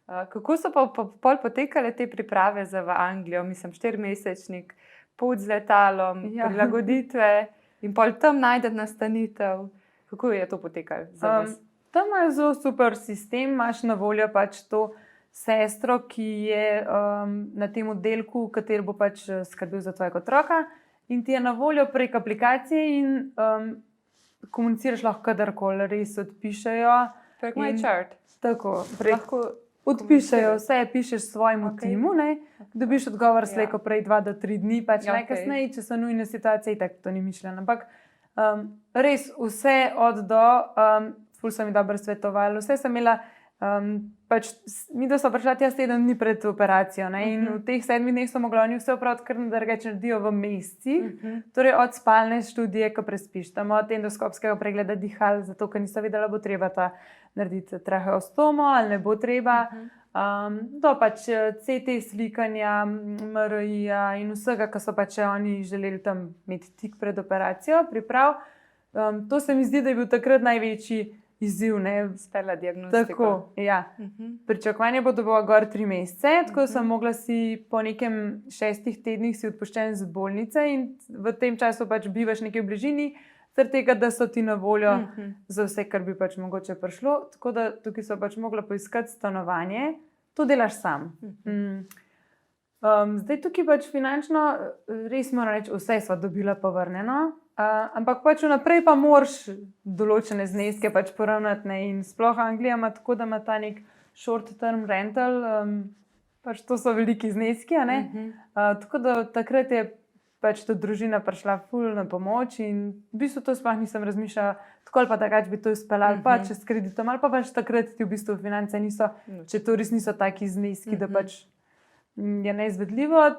Kako so pa pol potekale te priprave za v Anglijo? Mislim, 4-mesečnik, pot z letalom, prilagoditve in pol tam najdete nastanitev. Kako je to potekalo za vas? Tam je zelo super sistem, imaš na voljo pač to sestro, ki je na tem oddelku, kateri bo pač skrbel za tvojega otroka in ti je na voljo prek aplikacije in komuniciraš lahko kadarkoli, res odpišejo. Prek MyChart. Tako, odpišejo, vse pišeš svojemu timu, dobiš odgovor slejko prej 2 do 3 dni, pač najkasneje, če so nujne situacije, tako to ni mišljeno. Ampak res vse od do, ful so mi dobro svetovali, vse sem imela, pač mi da so prišla tja 7 dni pred operacijo in v teh 7 dneh so mogli oni vse opraviti, kar drugače naredijo v mesecih, torej od spalne študije, ko prespiš, tam od endoskopskega pregleda dihal, zato ker niso vedela, bo treba ta narediti traheostomo ali ne bo treba, do pač CT slikanja, MRI-ja in vsega, kar so pač oni želeli tam imeti tik pred operacijo, priprav. To se mi zdi, da je bil takrat največji izziv. Spela diagnostiko. Tako, ja. Pričakovanje bo, da bo gor 3 mesece, tako sem mogla si po nekem 6 tednih si odpuščen z bolnice in v tem času pač bivaš nekje v bližini, zaradi tega, da so ti na voljo za vse, kar bi pač mogoče prišlo. Tako da tukaj so pač mogla poiskati stanovanje. To delaš sam. Zdaj tukaj pač finančno, res moram reči, vse sva dobila povrnjeno, ampak pač vnaprej pa moraš določene zneske pač poravnati. In sploh Anglija ima tako, da ima ta nek short term rental, pač to so veliki zneski, tako da takrat je pač ta družina prišla ful na pomoč in v bistvu to sploh nisem razmišljala, tako ali pa takrat bi to izpeljali, pa če s kreditom, ali pa pač takrat ti v bistvu finance niso, če to res niso taki zneski, da pač je neizvedljivo,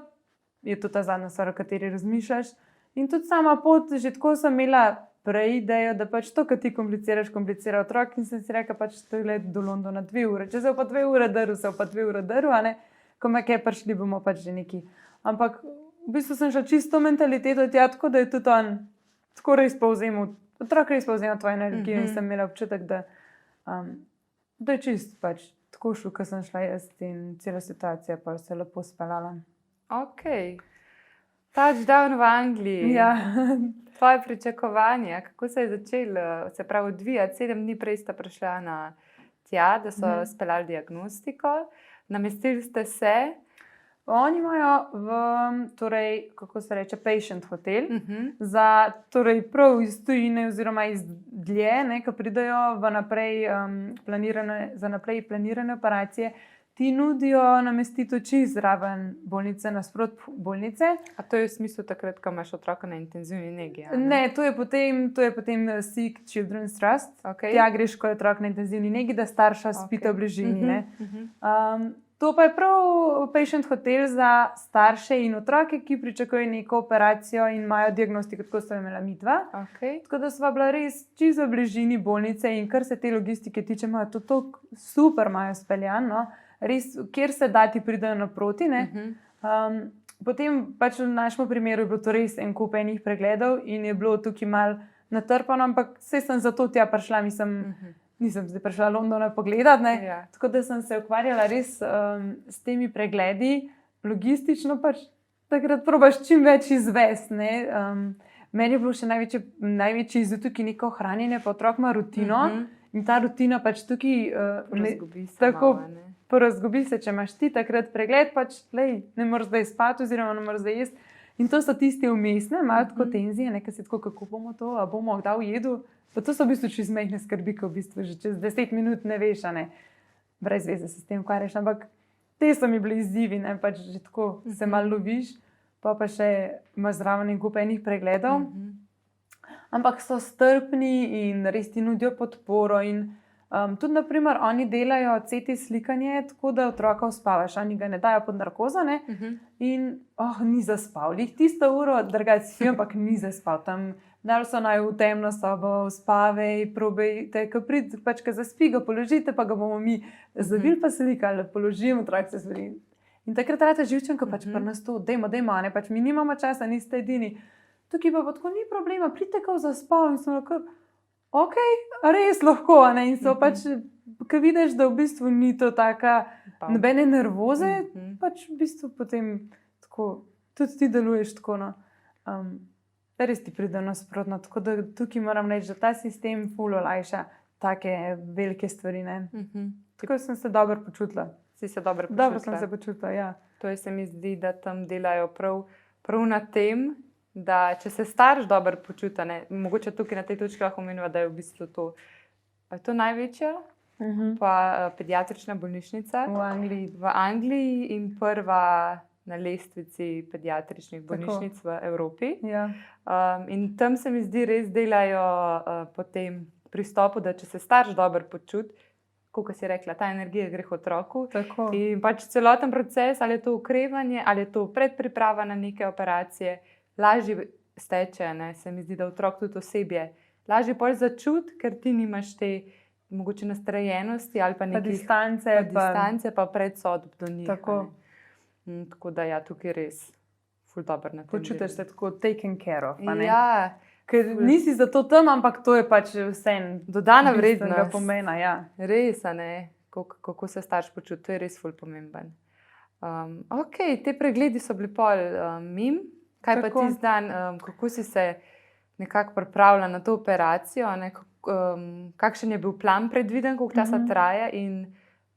je to ta zadnja stvar, o kateri razmišljaš. In tudi sama pot, že tako sem imela prej idejo, da pač to, kar ti komplicira otrok in sem si rekla, pač to je let do Londona 2 ure. Če se pa 2 ure drv, ko me kaj prišli, bomo pač že neki. Ampak v bistvu sem šla čisto mentaliteto tja, tako da je tudi on tako res povzemal, otrok res povzemal tvojo energijo in sem imela občutek, da je čist pač tako šlo, ko sem šla jaz in cela situacija pa se lepo speljala. Ok. Touchdown v Angliji. Ja. Tvoje pričakovanja, kako se je začelo, se pravi, odvijati? 7 dni prej sta prišla na tja, da so speljali diagnostiko, namestili ste se. Oni imajo torej, kako se reče, patient hotel, za torej prav iz tujine oziroma iz dlje, ne, ko pridejo v za naprej planirane operacije, ti nudijo namestitev čisto zraven bolnice, nasprot bolnice. A to je v smislu takrat, ko imaš otroka na intenzivni negi? Ne, to je potem Sick Children's Trust. Okay. Tja greš, ko je otrok na intenzivni negi, da starša spita v bližini. To pa je prav patient hotel za starše in otroke, ki pričakujejo neko operacijo in imajo diagnostiko, tako so imela midva. Okay. Tako da sva bila res čisto v bližini bolnice in kar se te logistike tiče, imajo to tako super imajo speljano, res, kjer se da ti pridajo naproti. Potem pač v našem primeru je bilo to res en kup enih pregledov in je bilo tukaj malo natrpano, ampak vse sem zato tja prišla, nisem zdaj prišla v London pogledati. Ja. Tako da sem se ukvarjala res s temi pregledi, logistično pač takrat probaš čim več izvesti. Meni je bilo še največji izziv tukaj neko hranjenje, pa otrok ima rutino in ta rutina pač tukaj razgubi se, če imaš ti takrat pregled, pač ne moreš zdaj spati oziroma ne moreš zdaj jesti. In to so tiste vmesne, malo tako tenzije, nekaj si tako, kako bomo to, a bomo kdaj jedu. Pa to so v bistvu čisto majhne skrbi, ko v bistvu že čez 10 minut ne veš, brez veze se s tem ukvarjaš. Ampak te so mi bili izzivi, pač že tako se malo loviš, pa še imaš zraven in kup enih pregledov. Ampak so strpni in res ti nudijo podporo. In tudi, naprimer, oni delajo CT slikanje, tako da otroka uspavaš. Oni ga ne dajo pod narkozo, in ni zaspal. Lih tisto uro, drugače si, ampak ni zaspal. Tam dali so naj v temno sobo, uspavaj, probejte, ko pride, pač ko zaspi, ga položite, pa ga bomo mi zavili pa slikali, položimo, otrok se zveri. In takrat rata živčen, ko pač pri nas to, dajmo, pač mi nimamo časa, niste edini. Tukaj pa tako ni problema, pridite, ko zaspal in sem rekel, ok, res lahko, in so pač, ko vidiš, da v bistvu ni to taka nobene nervoze, pač v bistvu potem tako, tudi ti deluješ tako, res ti pride nasprotno. Tako da tukaj moram reči, da ta sistem ful olajša take velike stvari. Tako sem se dobro počutila. Si se dobro počutila? Dobro sem se počutila, ja. To je se mi zdi, da tam delajo prav na tem, da če se starš dobro počuta, mogoče tukaj na tej točki lahko omenimo, da je v bistvu to, je to največja pa pediatrična bolnišnica v Angliji in prva na lestvici pediatričnih bolnišnic v Evropi. Ja. In tam se mi zdi res delajo po tem pristopu, da če se starš dobro počuti, kot si rekla, ta energija gre k otroku. Tako. In pač celoten proces, ali je to ukrevanje, ali je to predpriprava na neke operacije, lažje steče. Se mi zdi, da otrok tudi osebje lažje bolj začuti, ker ti nimaš te mogoče nastrojenosti ali pa neke distance, pa predsodb do njih. Tako da ja, tukaj res ful dobro na tem. Počutiš se tako taken care of. Ja. Ker nisi zato tam, ampak to je pač vse dodana vrednost. Pomena, ja. Res, kako se starš počuti, to je res ful pomemben. Ok, te pregledi so bili pol mim. Kaj pa ti zdaj, kako si se nekako pripravila na to operacijo, kakšen je bil plan predviden, koliko časa traja in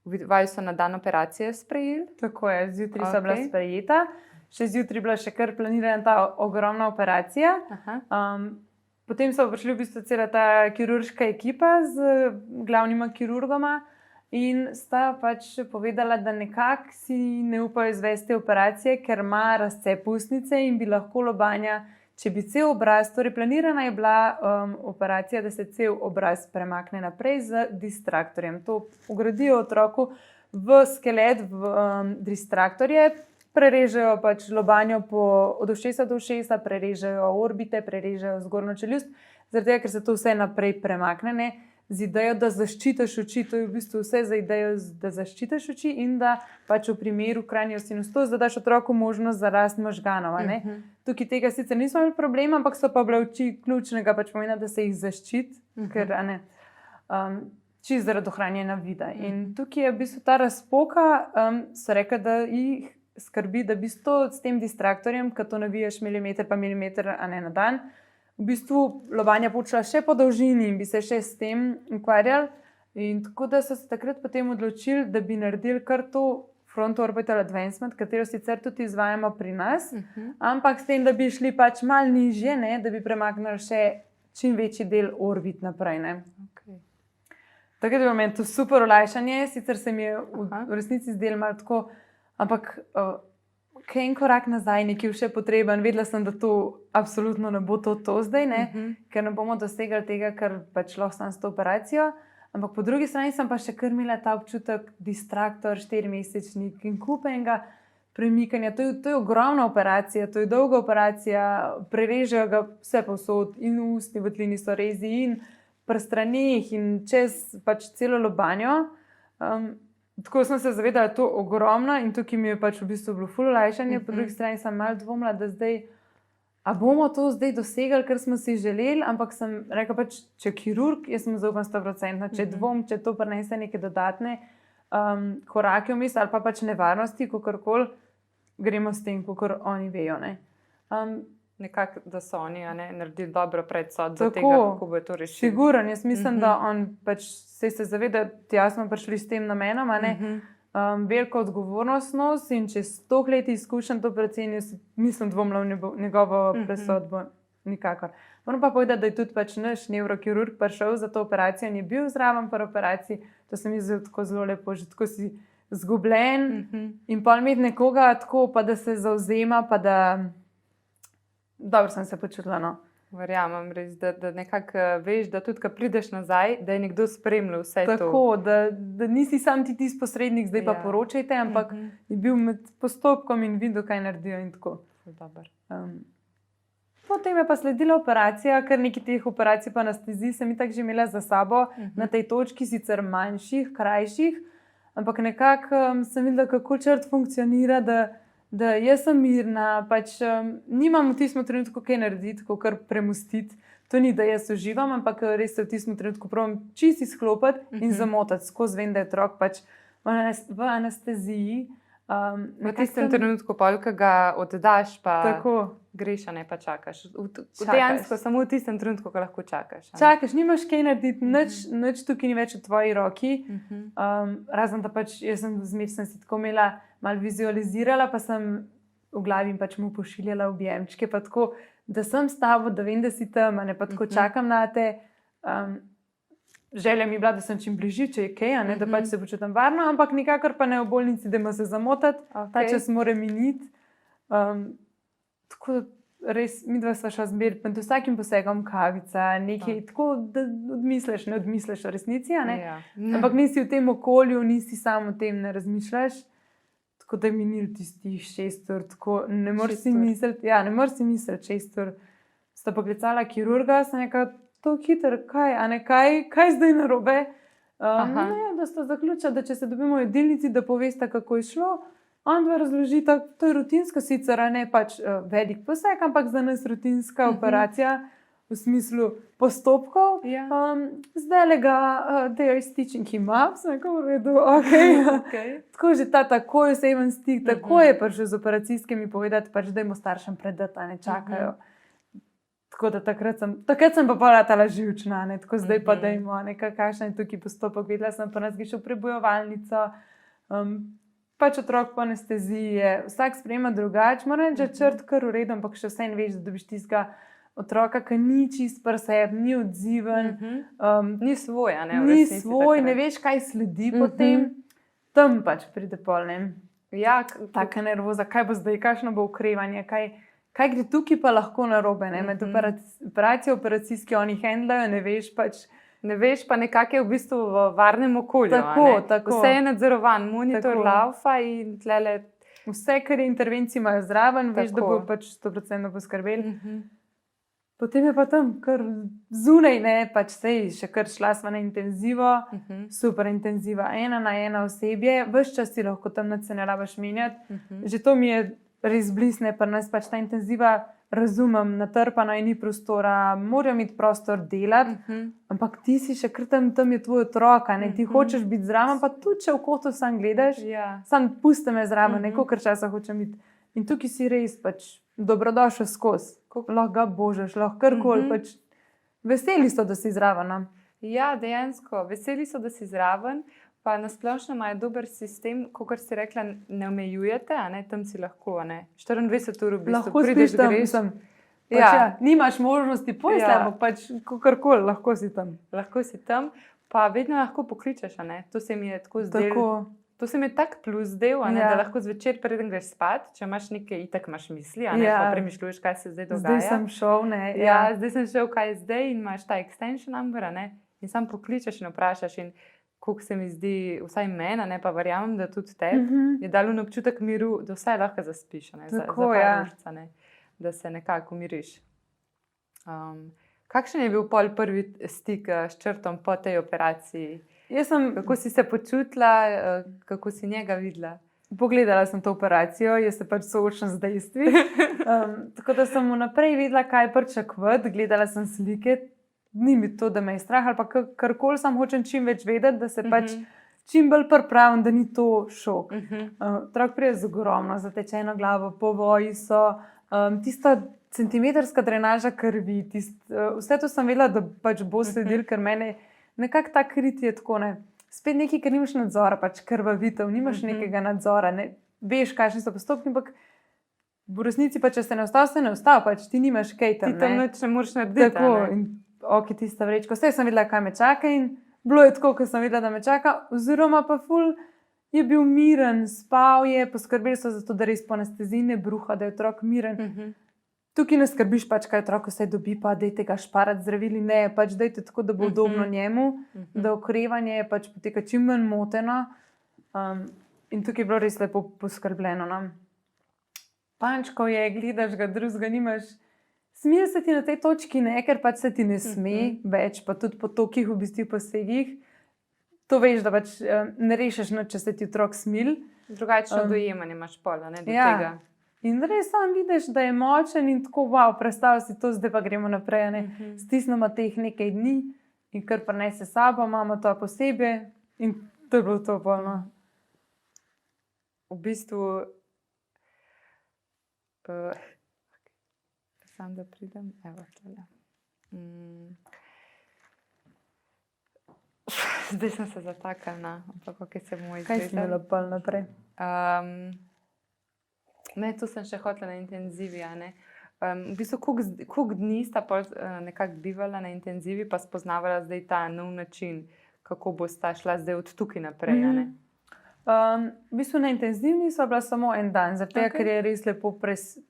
vaju so na dan operacije sprejeli? Tako je, zjutraj so bila sprejeta. Še zjutraj bila še kar planirana ta ogromna operacija. Potem so prišli v bistvu cela ta kirurška ekipa z glavnima kirurgoma in sta pač povedala, da nekako si ne upajo izvesti operacije, ker ima razcep usnice in bi lahko lobanja, če bi cel obraz, torej planirana je bila operacija, da se cel obraz premakne naprej z distraktorjem. To ugradijo otroku v skelet, v distraktorje, prerežejo pač lobanjo od ušesa do ušesa, prerežejo orbite, prerežejo zgornjo čeljust, zaradi tega, ker se to vse naprej premakne, z idejo, da zaščitiš oči. To je v bistvu vse za idejo, da zaščitiš oči in da pač v primeru kraniosinustos, da daš otroku možnost za rast možganov. Tukaj tega sicer nismo imeli problema, ampak so pa bile oči ključnega, pač pomeni, da se jih zaščiti, ker čisto zaradi ohranjanja vida. In tukaj je v bistvu ta razpoka, so rekli, da jih skrbi, da bi s tem distraktorjem, ki to navijaš milimeter pa milimeter, a ne na dan, v bistvu lobanja počela še po dolžini in bi se še s tem ukvarjali. In tako da so se takrat potem odločili, da bi naredili kar to front-orbital advancement, katero sicer tudi izvajamo pri nas, ampak s tem, da bi šli pač malo nižje, ne, da bi premaknili še čim večji del orbit naprej. Okay. Tako da je bilo meni to super olajšanje, sicer se mi je v resnici zdelo malo tako, ampak kaj en korak nazaj, nekaj še potreben. Vedela sem, da to absolutno ne bo to zdaj, ne, ker ne bomo dosegli tega, kar pač lahko sam s to operacijo. Ampak po drugi strani sem pa še kar imela ta občutek, distraktor, 4-mesečnik in kupenega premikanja. To je ogromna operacija, to je dolga operacija, prerežejo ga vse povsod, in v ustni votlini so rezi, in pri stranih, in čez pač celo lobanjo. Tako sem se zavedala, da je to ogromno in tukaj mi je pač v bistvu bilo ful olajšanje. Po drugi strani sem malo dvomila, da zdaj, a bomo to zdaj dosegli, kar smo si želeli, ampak sem rekla pač, če kirurg, jaz sem zaupam 100%, če dvom, če to prinese neke dodatne korake v misli ali pa pač nevarnosti, kakorkoli, gremo s tem, kakor oni vejo. Nekako, da so oni naredili dobro predsodbo za tega, kako bo to rešilo. Siguren, jaz mislim, da on pač se zaveda, da smo prišli s tem namenom, veliko odgovornost nosi in čez 100 let izkušenj to predvsem, jaz mislim, dvomila v njegovo presodbo nikakor. Moram pa povedati, da je tudi pač naš nevrokirurg prišel za to operacijo in je bil zraven pri operaciji. To se mi zdi tako zelo lepo, že tako si zgubljen in pa imeti nekoga tako, pa da se zavzema, pa da dobro sem se počutila, no. Verjamem, res, da nekako veš, da tudi, ko prideš nazaj, da je nekdo spremljal vse to. Tako, da nisi sam ti tisti posrednik, zdaj pa poročajte, ampak je bil med postopkom in videl, kaj naredijo in tako. Potem je pa sledila operacija, kar nekaj teh operacij pa anestezij sem itak že imela za sabo, na tej točki, sicer manjših, krajših, ampak nekako sem videla, kako črt funkcionira, da jaz sem mirna, pač nimam v tistem trenutku kaj narediti, kako kar premustiti. To ni, da jaz uživam, ampak res se v tistem trenutku pravim čisto izklopiti in zamotati. Skozi vem, da je otrok pač v anesteziji. V tistem trenutku, ko ga oddaš, pa greš, a ne pa čakaš. Dejansko samo v tistem trenutku, ko lahko čakaš. Čakaš, nimaš kaj narediti, nič tukaj ni več v tvoji roki. Razen da pač jaz sem si tako imela, malo vizualizirala, pa sem v glavi pač mu pošiljala objemčke, pa tako, da sem s tabo, da vem, da si tam, ne pa tako čakam na te. Želja mi je bila, da sem čim bližje, če je kaj, da pač se počutim varno, ampak nikakor pa ne v bolnici, da ima se zamotati, ta čas mora miniti. Tako res, mi dva sva šla zmer, med vsakim posegom kavica, nekaj tako, da ne odmisliš v resnici, ampak nisi v tem okolju, nisi sam o tem, ne razmišljaš. Tako da je minil tistih 6 ur, tako ne moreš si misliti, 6 ur. Sta poklicala kirurga, sem rekla, to hiter, kaj zdaj narobe? Da sta zaključila, da če se dobimo v jedilnici, da povesta, kako je šlo. On dva razložita, to je rutinska sicer, ne pač velik poseg, ampak za nas rutinska operacija v smislu postopkov. Zdaj le ga, they are stitching him up, sem rekla, v redu, Tako že ta takoj oseben stik, tako je prišel z operacijskimi povedati, pač dajmo staršem predati, ne čakajo. Tako da takrat sem pa polatala živčna, tako zdaj pa dajmo, kakšen je tukaj postopek. Vedela sem pa nas šel v prebojevalnico, pač otrok po anesteziji je, vsak sprejema drugače, moram reči, črt kar v redu, ampak še vsem veš, da dobiš tistega otroka, ki ni čist preseb, ni odziven. Ni svoj, Ni svoj, ne veš, kaj sledi potem. Tam pač pride polnem. Taka nervoza, kaj bo zdaj, kakšno bo ukrevanje, kaj gre tukaj pa lahko narobe. Med operacijo, operacijski oni handlajo, ne veš pač. Ne veš pa nekako je v bistvu v varnem okolju. Tako. Vse je nadzorovan, monitor laufa in tlele. Vse, kar je intervencij, imajo zraven, veš, da bo pač 100% poskrbeli. Potem je pa tam kar zunaj, pač sej, še kar šla sva na intenzivo, super intenziva, 1 na 1 osebje, ves čas si lahko tam se ne rabaš menjati. Že to mi je res blisne, pa nas pač ta intenziva razumem, natrpana in ni prostora, moram imeti prostor delati, ampak ti si še kar tam je tvoj otrok, ne, ti hočeš biti zraven, pa tudi če v kotu sam gledaš, sam pusti me zraven, koliko časa hočem biti. In tukaj si res pač dobrodošel skozi, lahko ga božaš, lahko karkoli, pač veseli so, da si zraven. Ja, dejansko, veseli so, da si zraven. Pa nasplošno imajo dober sistem, kot si rekla, ne omejujete, tam si lahko 24 ur v bistvu lahko prideš, greš. Nimaš možnosti pojesti, ampak pač kakorkoli, lahko si tam. Lahko si tam, pa vedno lahko pokličeš. To se mi je tako zdelo. To se mi je tak plus del, da lahko zvečer, preden greš spat, če imaš nekaj, itak imaš misli, pa premišljuješ, kaj se zdaj dogaja. Zdaj sem šel, zdaj sem šel, kaj je zdaj in imaš ta extension number, in sam pokličeš in vprašaš in koliko se mi zdi, vsaj mena, pa verjamem, da tudi tebi, je dalo občutek miru, da vse lahko zaspiš, za par urca, da se nekako umiriš. Kakšen je bil pol prvi stik s črtom po tej operaciji? Kako si se počutila, kako si njega videla? Pogledala sem to operacijo, jaz se pač soočam z dejstvi. Tako da sem vnaprej vedela, kaj pričakovati, gledala sem slike. Ni mi to, da me je strah, ali pa karkoli sam hočem čim več vedeti, da se pač čim bolj pripravim, da ni to šok. Otrok pride z ogromno zatečeno glavo, povoji so, tista centimetrska drenaža krvi, vse to sem vedela, da pač bo sledil, ker mene nekako ta krit je tako, spet nekaj, ker nimaš nadzora, pač krvavitev, nimaš nekega nadzora, veš, kakšni so postopki, ampak v resnici pa, če se ne ostal, pač ti nimaš kaj tam. Ti tam nič ne moreš narediti. Tako, ok, tista vrečka. Vse sem videla, kaj me čaka in bilo je tako, ko sem videla, da me čaka, oziroma pa ful je bil miren, spal je, poskrbeli so za to, da res po anesteziji ne bruha, da je otrok miren. Tukaj ne skrbiš pač, kaj otrok vse dobi, pa dajte ga šparati zdravili, ne, pač dajte tako, da bo udobno njemu, da okrevanje je pač poteka čim manj moteno in tukaj je bilo res lepo poskrbljeno. Pančko je, gledaš ga, drugega nimaš. Smije se ti na tej točki ne, ker pač se ti ne sme več, pa tudi po tokih v bistvu posegih. To veš, da pač ne rešiš, če se ti otrok smil. Drugačno dojemanje imaš pola, do tega. In res sam vidiš, da je močen in tako, wow, predstavlja si to, zdaj pa gremo naprej. Stisnemo teh nekaj dni in kar prinese sabo, imamo to posebej in to je bilo to polno. V bistvu... Sam da pridem, evo tole. Zdaj sem se zatakala, ampak kako se bomo izvedeli. Kaj si imela pol naprej? Tu sem še hotela na intenzivi. V bistvu, koliko dni sta nekako bivala na intenzivi, pa spoznavala zdaj ta nov način, kako bosta šla zdaj od tukaj naprej. V bistvu na intenzivni sva bila samo en dan, zato ker je res lepo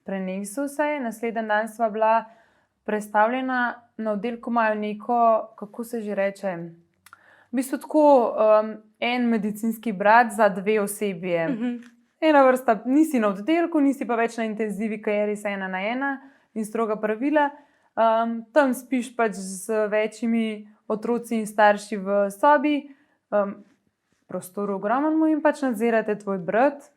prenesel se. Naslednji dan sva bila prestavljena na oddelku, imajo neko, kako se že reče, v bistvu tako en medicinski brat za 2 osebi. Ena vrsta, nisi na oddelku, nisi pa več na intenzivi, ker je res 1 na 1 in stroga pravila. Tam spiš pač z večjimi otroci in starši v sobi. Prostoru ogromen mu in pač nadzirate tvoj brat.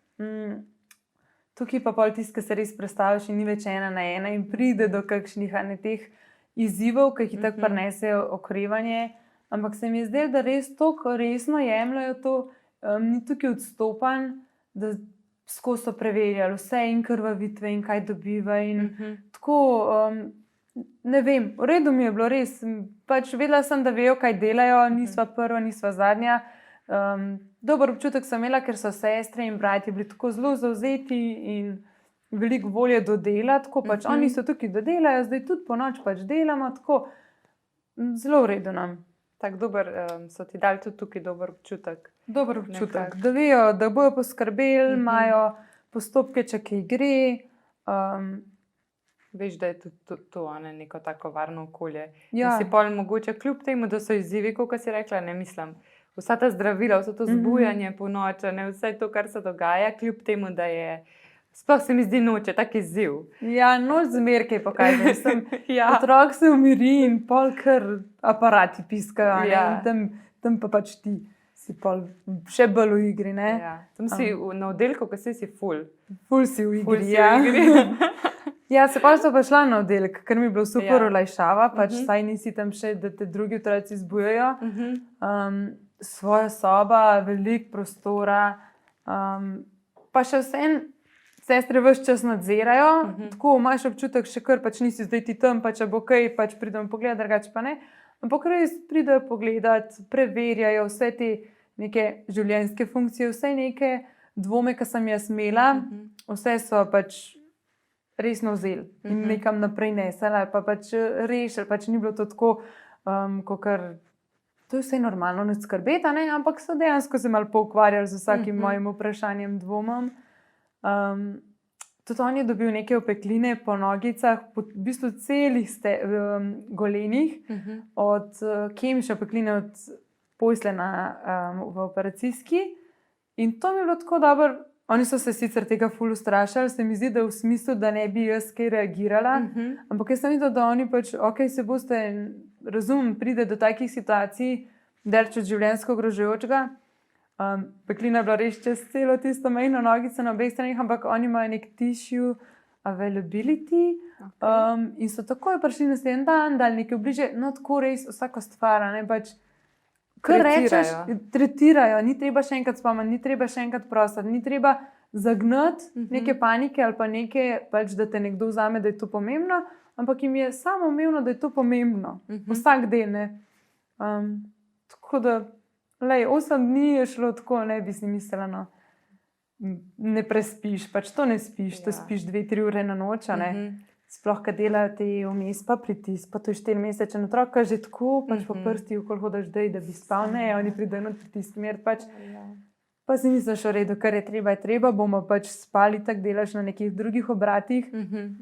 Tukaj pa pol tisti, ki se res predstaviš in ni več 1 na 1 in pride do kakšnih teh izzivov, ki jih tako prinesejo okrevanje. Ampak se mi je zdelo, da res toliko resno jemljajo to, ni tukaj odstopanj, da skozi so preverjali vse in krvavitve in kaj dobiva in tako, ne vem, v redu mi je bilo res. Pač vedela sem, da vejo, kaj delajo, nisva prva, nisva zadnja. Dober občutek sem imela, ker so sestre in bratje bili tako zelo zavzeti in veliko volje do dela, tako pač oni so tukaj dodelajo, zdaj tudi po noč pač delamo, tako zelo v redu nam. Tako dober, so ti dali tudi tukaj dober občutek. Dober občutek, da vejo, da bojo poskrbeli, imajo postopke, če kaj gre. Veš, da je tudi to neko tako varno okolje. In si pol mogoče kljub temu, da so izzivi, kot si rekla, ne mislim, vsa ta zdravila, vse to zbujanje po noči, vse to, kar se dogaja, kljub temu, da je, sploh se mi zdi noče, tak izziv. Ja, noč zmerke pokaže. Otrok se umiri in pol kar aparati piskajo. Tam pa pač ti si pol še bolj v igri. Tam si na oddelku, ko si ful. Ful si v igri, Ja, se pa so pa šla na oddelek, ker mi je bilo super olajšava, pač saj nisi tam še, da te drugi otroci zbujajo. Svoja soba, veliko prostora, pa še vseeno sestre ves čas nadzirajo, tako imaš občutek, še kar pač nisi zdaj ti tam, pa če bo kaj, pač pridem pogledat, drugače pa ne. Ampak res pridejo pogledat, preverjajo vse te neke življenjske funkcije, vse neke dvome, ki sem jaz imela, vse so pač resno vzeli in nekam naprej nesela, pa pač rešili, pač ni bilo to tako, kakor to je vse normalno, ne skrbeti, ne? Ampak so dejansko se malo poukvarjali z vsakim mojim vprašanjem, dvomom. Tudi on je dobil neke opekline po nogicah, po v bistvu celih golenih, od kemične opekline, od pojslena v operacijski. In to mi je bilo tako dobro. Oni so se sicer tega ful ustrašali, se mi zdi, da v smislu, da ne bi jaz kaj reagirala, ampak jaz sem videla, da oni pač, ok, se boste, razumem, pride do takih situacij, daleč od življenjsko ogrožajočega. Peklina je bila res čez celo tisto mejno nogico na obeh stranih, ampak oni imajo nek tissue availability in so takoj prišli naslednji dan, dali nekaj bliže, no tako res vsako stvar, ne pač, kar rečeš, tretirajo, ni treba še enkrat spomniti, ni treba še enkrat prositi, ni treba zagnati neke panike ali pa neke, pač, da te nekdo vzame, da je to pomembno, ampak jim je samo umevno, da je to pomembno. Vsak del, ne. Tako da, 8 dni je šlo tako, ne bi si mislila, no. Ne prespiš, pač to ne spiš, to spiš 2-3 ure na noč, ne. Sploh, kad delajo te vmes, pa pritisk, pa to je 4-mesečen otrok, ka že tako, pač po prsti, okoli hodaš dej, da bi spal, ne, oni pridejo na pritisk mer, pač. Pa si misliš, v redu, kar je treba, bomo pač spali, tak delaš na nekih drugih obratih.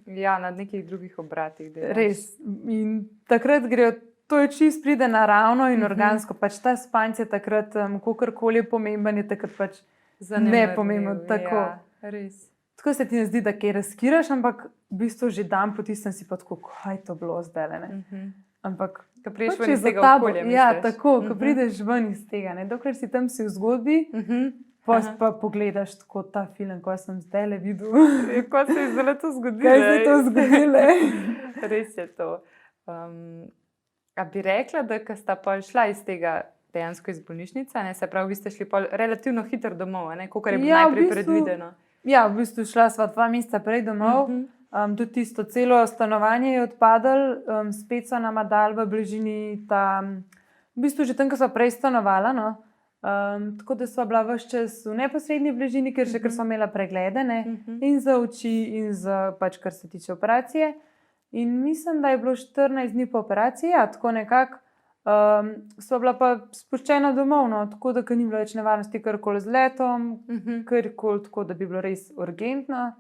Ja, na nekih drugih obratih delaš. Res. In takrat grejo, to je čist pride naravno in organsko, pač ta spanc je takrat, kakorkoli je pomemben, je takrat pač nepomemben, tako. Ja, res. Tako se ti ne zdi, da kaj razkiraš, ampak v bistvu že dan potisnem si pa tako, kaj to bilo zdaj, ne. Ampak, ko prideš ven iz tega okolja, misliš. Ja, tako, ko prideš ven iz tega, ne. Dokler si tam si v zgodbi, pa pogledaš tako ta film, ko sem zdaj le videl. Ko se je zdaj to zgodilo. Kaj se je to zgodilo? Res je to. A bi rekla, da ko sta pa šla iz tega dejansko iz bolnišnice, ne, se pravi, vi ste šli relativno hitro domov, ne, kakor je bilo najprej predvideno. Ja, v bistvu šla sva 2 meseca prej domov, tudi tisto celo stanovanje je odpadlo, spet so nama dali v bližini ta, v bistvu že tam, ko sva prej stanovala, no, tako da sva bila ves čas v neposredni bližini, ker sva imela preglede, ne, in za oči, in za pač, kar se tiče operacije. In mislim, da je bilo 14 dni po operaciji, ja, tako nekako, sva bila pa spuščena domov, no, tako da ni bilo več nevarnosti karkoli z letom, karkoli tako, da bi bilo res urgentno,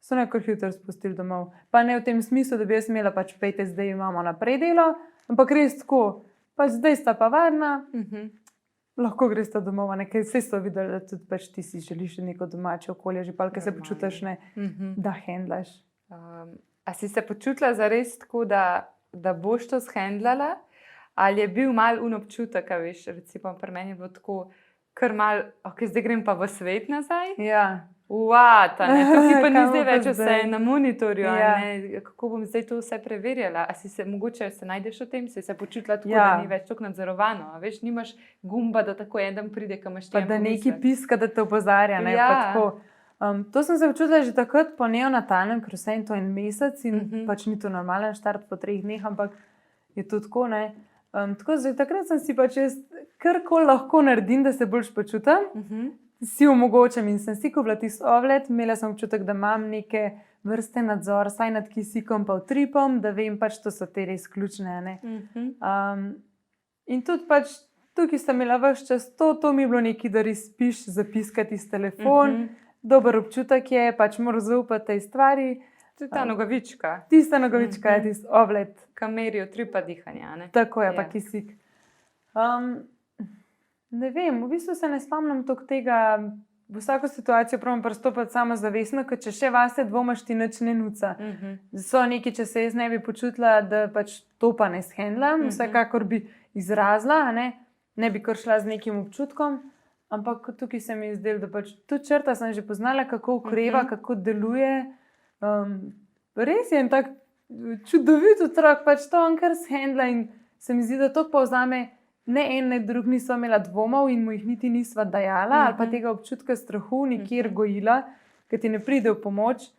so nekaj hitro spustili domov. Pa ne v tem smislu, da bi jaz imela pač pejte, zdaj imamo naprej delo, ampak res tako, pač zdaj sta pa varna, lahko gresta domov, nekaj vse so videli, da tudi pač ti si želiš neko domače okolje, že palke se počutiš, ne, da hendlaš. A si se počutila zares tako, da boš to shendlala? Ali je bil mal občutek, veš, recimo pri meni je bilo tako, kar mal, ok, zdaj grem pa v svet nazaj? Ja. What, ne, tukaj pa ni zdaj več vse na monitorju, ne, kako bom zdaj to vse preverjala? A si se, mogoče se najdeš v tem, si se počutila tako, da ni več tako nadzorovano, a veš, nimaš gumba, da tako en dan pride, kam imaš ti en pomislek. Pa da neki piska, da te opozarja, ne, pa tako. To sem se počutila že takrat po neonatalnem, ker vse in to en mesec in pač ni to normalen štart po 3 dneh, ampak je to tako, ne. Tako da takrat sem si pač jaz karkoli lahko naredim, da se boljš počutim, si omogočam in sem si kupila tisti ovlet, imela sem občutek, da imam neke vrste nadzor, saj nad kisikom pa utripom, da vem pač, to so te res ključne, ne. In tudi pač tukaj sem imela ves čas, to mi je bilo nekaj, da res spiš, zapiskati iz telefon, dober občutek je, pač moraš zaupati tej stvari. To je ta nogavička. Tista nogavička je tisti ovlet. Ka meri utripa dihanja, ne? Tako je, pa kisik. Ne vem, v bistvu se ne spomnim toliko tega, v vsako situacijo probam pristopati samozavestno, ker če še vase dvomaš, ti nič ne nuca. So neki, če se jaz ne bi počutila, da pač to pa ne shendlam, vsekakor bi izrazila, ne bi kar šla z nekim občutkom, ampak tukaj se mi je zdelo, da pač tu črta sem že poznala, kako ukreva, kako deluje. res je en tak čudovit otrok, pač to on kar shendla in se mi zdi, da to povzame, ne en, ne drug nisva imela dvomov in mu jih niti nisva dajala ali pa tega občutka strahu nikjer gojila, ker ti ne pride v pomoč.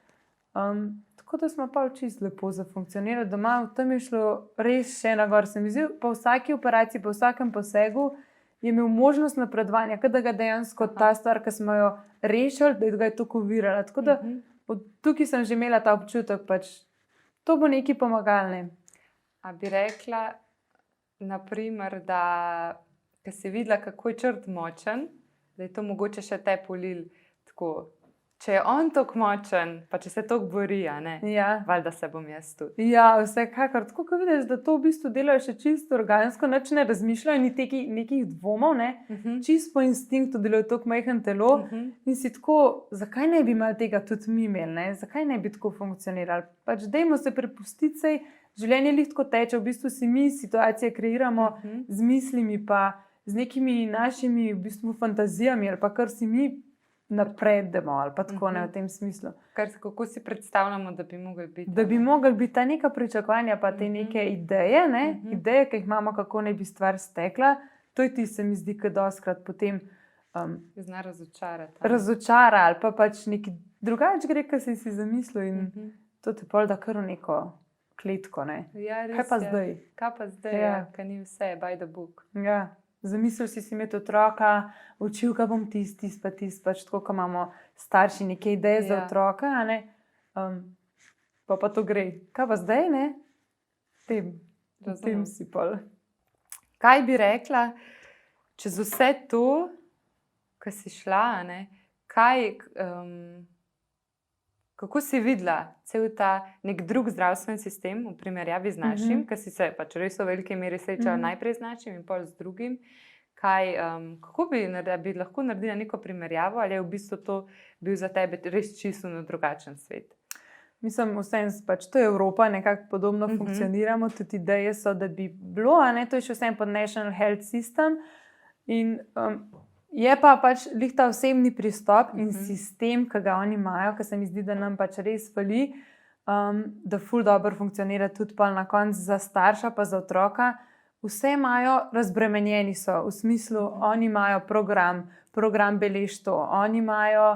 Tako da smo pa čisto lepo zafunkcionirali doma, v tem je šlo res še na gor. Se mi zdi, po vsaki operaciji, po vsakem posegu je imel možnost napredovanja, da ga dejansko ta stvar, ki smo jo rešili, da ga je to kovirala. Tako da tukaj sem že imela ta občutek, pač to bo nekaj pomagalne. A bi rekla, naprimer, da ko si videla, kako je črt močen, da je to mogoče še te polil tako. Če je on tako močen, pa če se tako bori, valjda se bom jaz tudi. Ja, vsekakor. Tako, ko vidiš, da to v bistvu delajo še čisto organsko, nič ne razmišljajo, ni nekih dvomov, čisto po instinktu delujejo tako majhen telo in si tako, zakaj ne bi imeli tega tudi mi imeli, zakaj ne bi tako funkcionirali. Pač dajmo se prepustiti, sej življenje lihtko teče, v bistvu si mi situacije kreiramo z mislimi pa z nekimi našimi v bistvu fantazijami ali pa kar si mi napredemo ali pa tako ne v tem smislu. Kako si predstavljamo, da bi mogli biti? Da bi mogli biti ta neka pričakovanja pa te neke ideje, ideje, ki jih imamo, kako ne bi stvar stekla, to je ti se mi zdi, da dostkrat potem zna razočarati. Razočara ali pa pač nekaj drugače gre, kar si zamislil in to te pol da kar v neko kletko. Ja, res, kaj pa zdaj? Kaj pa zdaj, kaj ni vse, by the book. Ja. Zamislil si imeti otroka, učil ga bom tisti, pač tako, ko imamo starši neke ideje za otroka, pa to gre. Kaj pa zdaj, Tem si pol. Kaj bi rekla, čez vse to, ko si šla, kako si videla cel ta nek drug zdravstven sistem v primerjavi z našim, ker si se pač res v veliki meri srečala najprej z našim in pol z drugim. Kako bi lahko naredila neko primerjavo, ali je v bistvu to bil za tebe res čisto drugačen svet? Mislim, vsem, pač to je Evropa, nekako podobno funkcioniramo, tudi ideje so, da bi bilo, to je še vsem pod National Health System in je pa pač lih ta osebni pristop in sistem, ki ga oni imajo, ki se mi zdi, da nam pač res fali, da ful dobro funkcionira tudi pa na koncu za starša pa za otroka. Vse imajo, razbremenjeni so, v smislu, oni imajo program beleštvo, oni imajo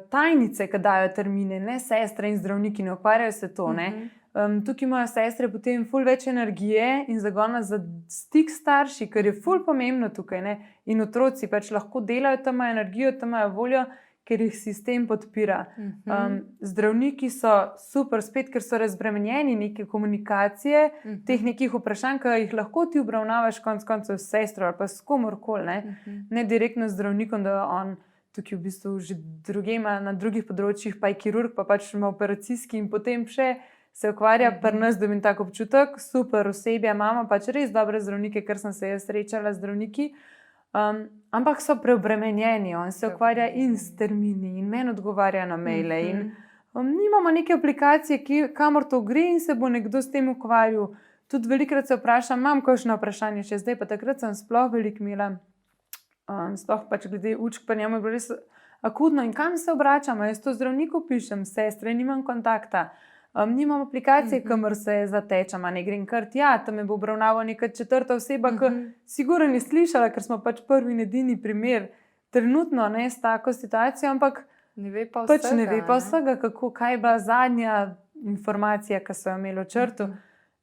tajnice, ki dajo termine, ne sestre in zdravniki, ne ukvarjajo se to, tukaj imajo sestre potem ful več energije in zagona za stik starši, ker je ful pomembno tukaj, in otroci pač lahko delajo, tam imajo energijo, tam imajo voljo, ker jih sistem podpira. Zdravniki so super spet, ker so razbremenjeni neke komunikacije, teh nekih vprašanj, ki jih lahko ti obravnavaš konec koncev s sestro ali pa s komorkoli, ne direktno z zdravnikom, da on tukaj v bistvu že drugima na drugih področjih, pa je kirurg, pa pač ima operacijski in potem še se ukvarja pri nas, da imam tak občutek, super osebje imamo, pač res dobre zdravnike, ker sem se jaz srečala z zdravniki, ampak so preobremenjeni, on se ukvarja in s termini in meni odgovarja na maile in nimamo neke aplikacije, kamor to gre in se bo nekdo s tem ukvarjal. Tudi velikrat se vprašam, imam kakšno vprašanje še zdaj, pa takrat sem sploh veliko imela, sploh pač glede učk, pa njemu je bilo res akutno in kam se obračam, jaz to zdravniku pišem, sestre, nimam kontakta. Nimam aplikacije, kamor se zatečem, ne grem kar tja, tam me bo obravnavala neka četrta oseba, ki sigurno ni slišala, ker smo pač prvi in edini primer trenutno s tako situacijo, ampak ne ve pa vsega, kaj je bila zadnja informacija, ki so jo imeli v črtu.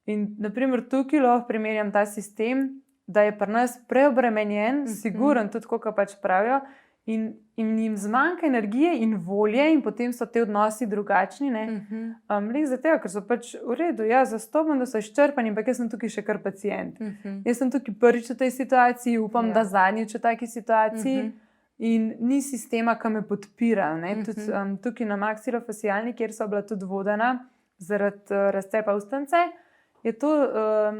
In naprimer tukaj lahko primerjam ta sistem, da je pri nas preobremenjen, siguren tudi, kako pač pravijo, in jim zmanjka energije in volje in potem so te odnosi drugačni. Lih zato, ker so pač v redu, zastopam, da so izčrpani, ampak jaz sem tukaj še kar pacient. Jaz sem tukaj prvič v tej situaciji, upam, da zadnjič v taki situaciji in ni sistema, ki me podpira. Tudi tukaj na maksilofacialni, kjer so bila tudi vodena zaradi razcepa ustnice, je to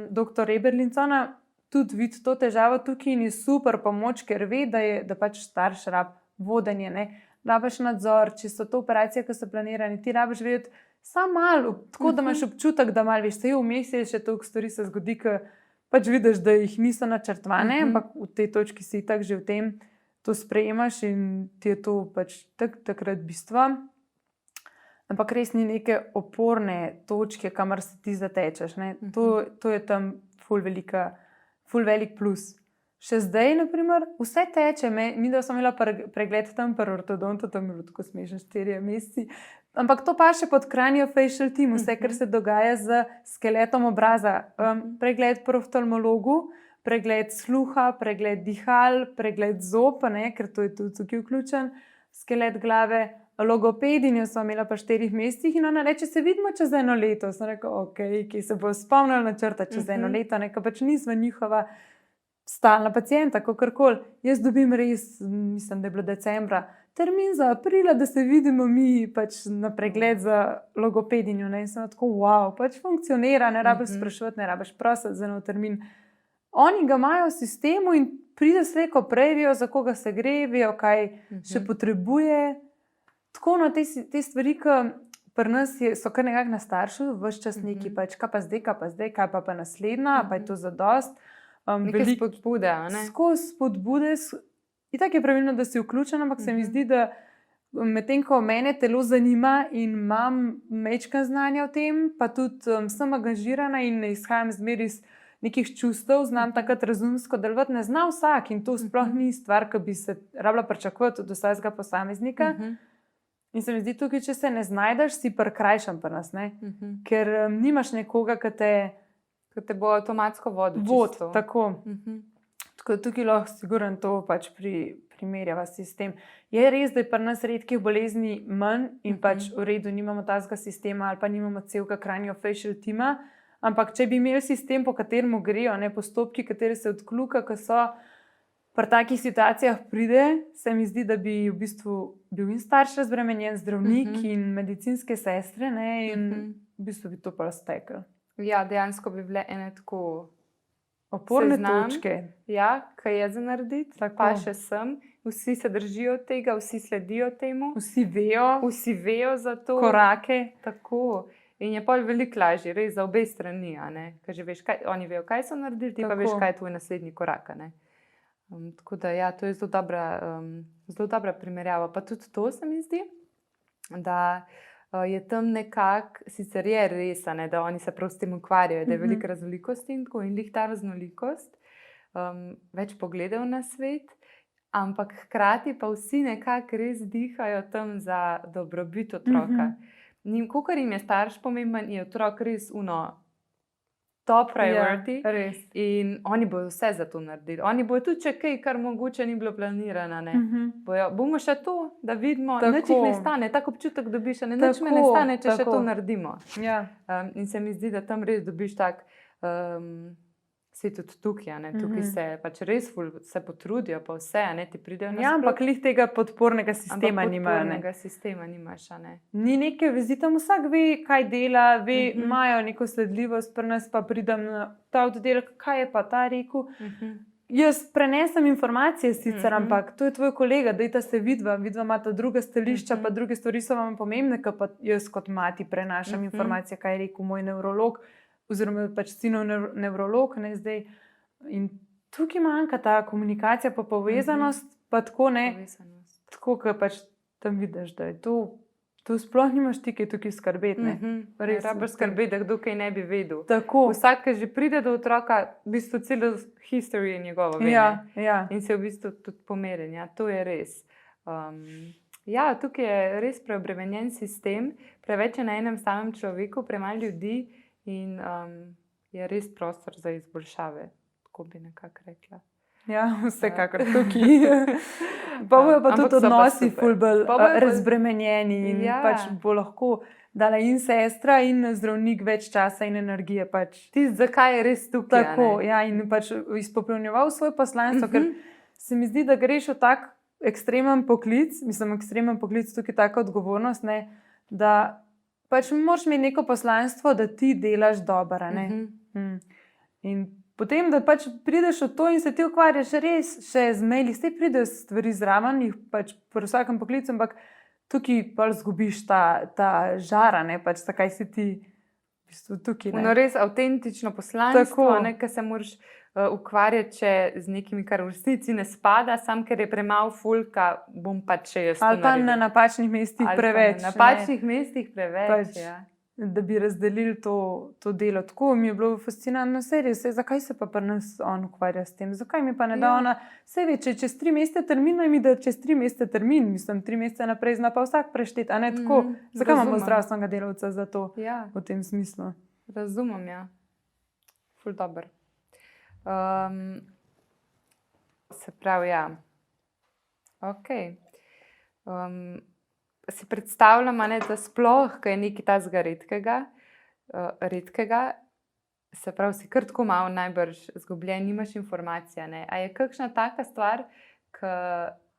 dr. Eberlincona tudi vidi to težavo tukaj in je super pomoč, ker ve, da pač starš rab vodenje, rabiš nadzor, če so to operacije, ki so planirane, ti rabiš vedeti samo malo, tako da imaš občutek, da malo veš, se je vmes, še toliko stvari se zgodi, ki pač vidiš, da jih niso načrtovane, ampak v tej točki si tako že v tem, to sprejemaš in ti je to pač takrat bistvo. ampak res ni neke oporne točke, kamor se ti zatečeš. To je tam ful velik plus. Še zdaj, naprimer, vse teče. Mi da smo imeli pregled tam pri ortodontu, tam je bilo tako smešno, 4 meseci. Ampak to pa še pod craniofacial team, vse, kar se dogaja z skeletom obraza. Pregled pri oftalmologu, pregled sluha, pregled dihal, pregled zob, ker to je tudi tukaj vključen, skelet glave, logopedinjo smo imeli pa 4 mesecih in ona reče, se vidimo čez 1 leto. Sem rekel, ok, ki se bo spomnil načrta čez 1 leto, ker pač nismo njihova stalna pacijenta, kakorkoli. Jaz dobim res, mislim, da je bilo decembra, termin za aprila, da se vidimo mi pač na pregled za logopedinjo. In sem tako, wow, pač funkcionira, ne rabiš sprašovati, ne rabiš prositi za nov termin. Oni ga imajo v sistemu in pride slejko prej, vejo, za koga se gre, vejo, kaj še potrebuje. Tako na te stvari, ki pri nas so kar nekako na staršu, ves čas neki pač, kaj pa zdaj, kaj pa naslednja, pa je to zadost. Velike spodbude, ne? Skozi spodbude. In tako je pravilno, da si vključen, ampak se mi zdi, da medtem ko mene telo zanima in imam majčkeno znanja o tem, pa tudi sem angažirana in ne izhajam zmeraj iz nekih čustev, znam takrat razumsko delovati, ne zna vsak in to sploh ni stvar, ki bi se rabila pričakovati od vsakega posameznika. In se mi zdi tukaj, če se ne znajdeš, si prikrajšan pri nas, ker nimaš nekoga, ki te bo avtomatsko vodil. Tako. Tako da tukaj lahko siguran to pač primerjava sistem. Je res, da je pri nas redkih bolezni manj in pač v redu nimamo tazga sistema ali pa nimamo celega craniofacial tima, ampak če bi imeli sistem, po katerem grejo postopki, kateri se odkluka, ko so pri takih situacijah pride, se mi zdi, da bi v bistvu bil in starš razbremenjen, zdravnik in medicinske sestre in v bistvu bi to pa raztekli. Ja, dejansko bi bile ene tako oporne točke. Ja, kaj je za narediti, pa še sem. Vsi se držijo tega, vsi sledijo temu. Vsi vejo za to. Korake. Tako. In je pol veliko lažje, res za obe strani. Ker že veš, oni vejo, kaj so naredili, ti pa veš, kaj je tvoj naslednji korak. Tako da ja, to je zelo dobra primerjava. Pa tudi to se mi zdi, da je tam nekako, sicer je res, da oni se prav s tem ukvarjajo, da je velika raznolikost in tako, in ta raznolikost, več pogledov na svet, ampak hkrati pa vsi nekako res dihajo tam za dobrobit otroka. Kakor jim je starš pomemben, je otrok res top priority, in oni bodo vse za to naredili. Oni bodo tudi če kaj, kar mogoče ni bilo planirano. Bomo še to, da vidimo, nič jih ne stane, tako občutek dobiš, nič me ne stane, če še to naredimo. In se mi zdi, da tam res dobiš tak svet tudi tukaj. Tukaj se pač res se potrudijo, pa vse, ti pridejo na ampak lih tega podpornega sistema nimajo. Podpornega sistema nimaš, Ni neke vezi, tam vsak ve, kaj dela, imajo neko sledljivost, pri nas pa pridem na ta oddelek, kaj je pa ta rekel. Jaz prenesem informacije sicer, ampak to je tvoj kolega, dajta se vidva imata druga stališča, pa druge stvari so vam pomembne, ker pa jaz kot mati prenašam informacije, kaj je rekel moj nevrolog, oziroma pač sinov nevrolog, zdaj. In tukaj manjka ta komunikacija, pa povezanost, pa tako tako, ker pač tam vidiš, da je to sploh nimaš ti, ki je tukaj skrbeti. Res rabiš skrbeti, da kdo kaj ne bi vedel. Tako. Vsak, ki že pride do otroka, v bistvu celo history je njegovo ve. In se v bistvu tudi pomeren. To je res. Tukaj je res preobremenjen sistem, preveč je na enem samem človeku, premalo ljudi. In je res prostor za izboljšave, tako bi nekako rekla. Ja, vsekakor tukaj. Pa bojo pa tudi odnosi ful bolj razbremenjeni in pač bo lahko dala in sestra in zdravnik več časa in energije. Tisti, zakaj je res tukaj. Tako, in pač izpopolnjeval svoj poslanstvo, ker se mi zdi, da greš v tak ekstremen poklic, tukaj taka odgovornost, da pač moraš imeti neko poslanstvo, da ti delaš dobro. In potem, da pač prideš v to in se ti ukvarjaš res še z maili, se pridejo stvari zraven, jih pač pri vsakem poklicu, ampak tukaj pa zgubiš ta žara, pač zakaj si ti v bistvu tukaj. Res avtentično poslanstvo, ker se moraš ukvarjati z nekimi, kar v resnici ne spada, sam ker je premalo fulka, bom pač še jaz. Ali pa na napačnih mestih preveč. Na napačnih mestih preveč, ja. Da bi razdelili to delo. Tako mi je bilo fascinantno, zakaj se pa pri nas on ukvarja s tem, zakaj mi pa ne da ona, vse ve, če čez 3 mesece termin, naj mi da čez 3 mesece termin, mislim, 3 mesece naprej zna pa vsak prešteti, a ne tako, zakaj imamo zdravstvenega delavca za to, v tem smislu. Razumem, ja. Ful dober. Se pravi, ja. Ok. Si predstavljam, da sploh, ko je nekaj tazga redkega, se pravi, si kar tako malo najbrž zgubljen, nimaš informacije. A je kakšna taka stvar, ki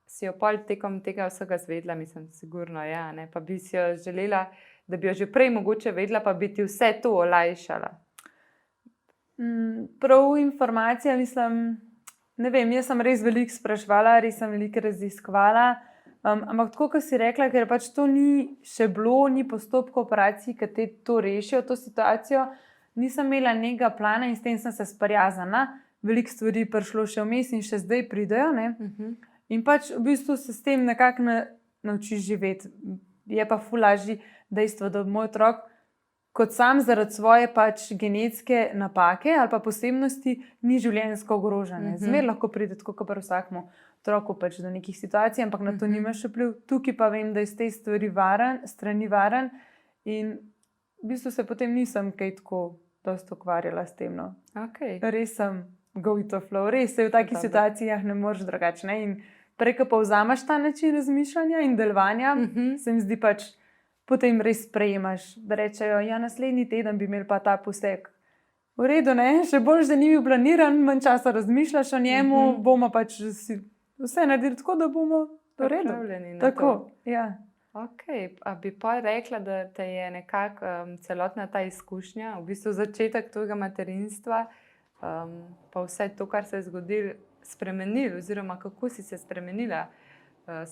si jo pol tekom tega vsega zvedla, mislim, sigurno, ja, ne, pa bi si jo želela, da bi jo že prej mogoče vedela, pa bi ti vse to olajšala? Prav informacija, mislim, ne vem, jaz sem res veliko spraševala, res sem veliko raziskovala, ampak tako, kot si rekla, ker pač to ni še bilo, ni postopka operacij, ki te to rešijo, to situacijo, nisem imela nekega plana in s tem sem se sprijaznila. Veliko stvari prišlo še vmes in še zdaj pridejo, ne. In pač v bistvu se s tem nekako naučiš živeti. Je pa ful lažje dejstvo, da moj otrok kot sam zaradi svoje pač genetske napake ali pa posebnosti ni življenjsko ogrožen. Zmer lahko pride tako, kot pri vsakemu otroku pač do nekih situacij, ampak na to nimaš vpliv. Tukaj pa vem, da je z te strani varen in v bistvu se potem nisem kaj tako dosti ukvarjala s tem. No. Okay. Res sem go with the flow, res se v takih situacijah ne moreš drugače. Ne? In prej, ko povzamaš ta način razmišljanja in delovanja, se mi zdi pač potem res sprejemaš, da rečejo, ja, naslednji teden bi imeli pa ta poseg. V redu, ne, še bolj zanimiv planiran, manj časa razmišljaš o njemu, bomo pač vse naredili tako, da bomo v redu. Tako, ja. Ok, a bi pa rekla, da te je nekako celotna ta izkušnja, v bistvu začetek tvojega materinstva, pa vse to, kar se je zgodilo, spremenil, oziroma kako si se spremenila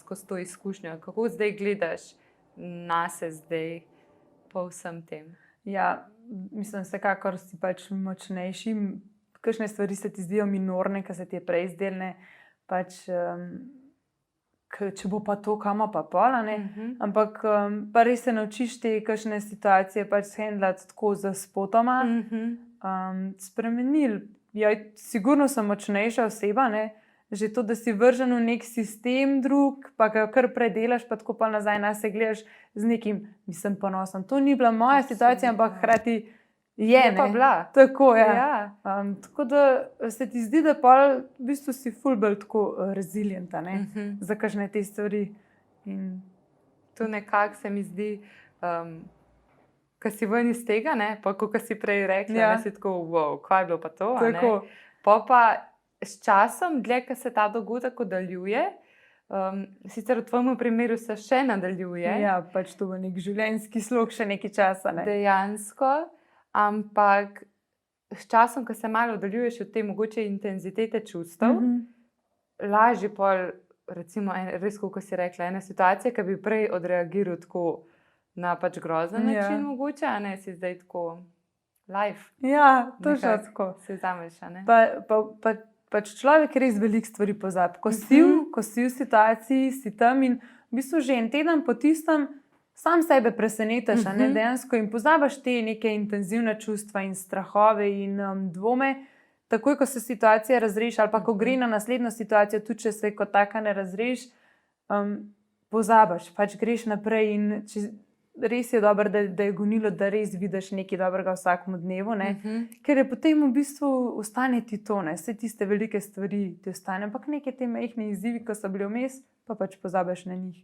skozi to izkušnjo, kako zdaj gledaš na se zdaj po vsem tem? Ja, mislim, vsekakor si pač močnejši. Kakšne stvari se ti zdijo minorne, ki se ti je prej zdelne, pač, če bo pa to, kama pa pola, ne. Ampak pa res se naučiš te kakšne situacije pač handlati tako za spotoma. Spremenil. Ja, sigurno sem močnejša oseba, ne. Že to, da si vržen v nek sistem drug, pa ga kar predelaš, pa tako pa nazaj nas se gledaš z nekim, mislim, ponosom. To ni bila moja situacija, ampak hkrati je pa bila. Tako, ja. Tako da se ti zdi, da pa v bistvu si ful bolj tako rezilienta, ne, za kakšne te stvari. In to nekako se mi zdi, ko si ven iz tega, ne, pa ko si prej rekla, ne si tako, wow, kaj je bilo pa to, tako. Ne. Pa s časom, dlje, ko se ta dogodek nadaljuje, sicer v tvojem primeru se še nadaljuje. Ja, pač to je nek življenjski slog še nekaj časa. Ne? Dejansko, ampak s časom, ko se malo oddaljuješ od te mogoče intenzitete čustev, lažje pol, recimo, res, kot si rekla, ena situacija, ki bi prej odreagiral tako na pač grozen način mogoče, a ne si zdaj tako life. Ja, to je tako. Se vzameš, a ne? Pač človek res veliko stvari pozabi. Ko si v situaciji, si tam in v bistvu že en teden po tistem sam sebe presenetiš, a ne dejansko in pozabiš te neke intenzivne čustva in strahove in dvome. Takoj, ko se situacija razreši ali pa ko gre na naslednjo situacijo, tudi če se kot taka ne razreši, pozabiš, pač greš naprej in res je dobro, da je gonilo, da res vidiš nekaj dobrega vsakemu dnevu, ne? Ker je potem v bistvu ostane ti to, ne? Vse tiste velike stvari ti ostane, ampak neke te majhne izzivi, ko so bili vmes, pa pač pozabiš na njih.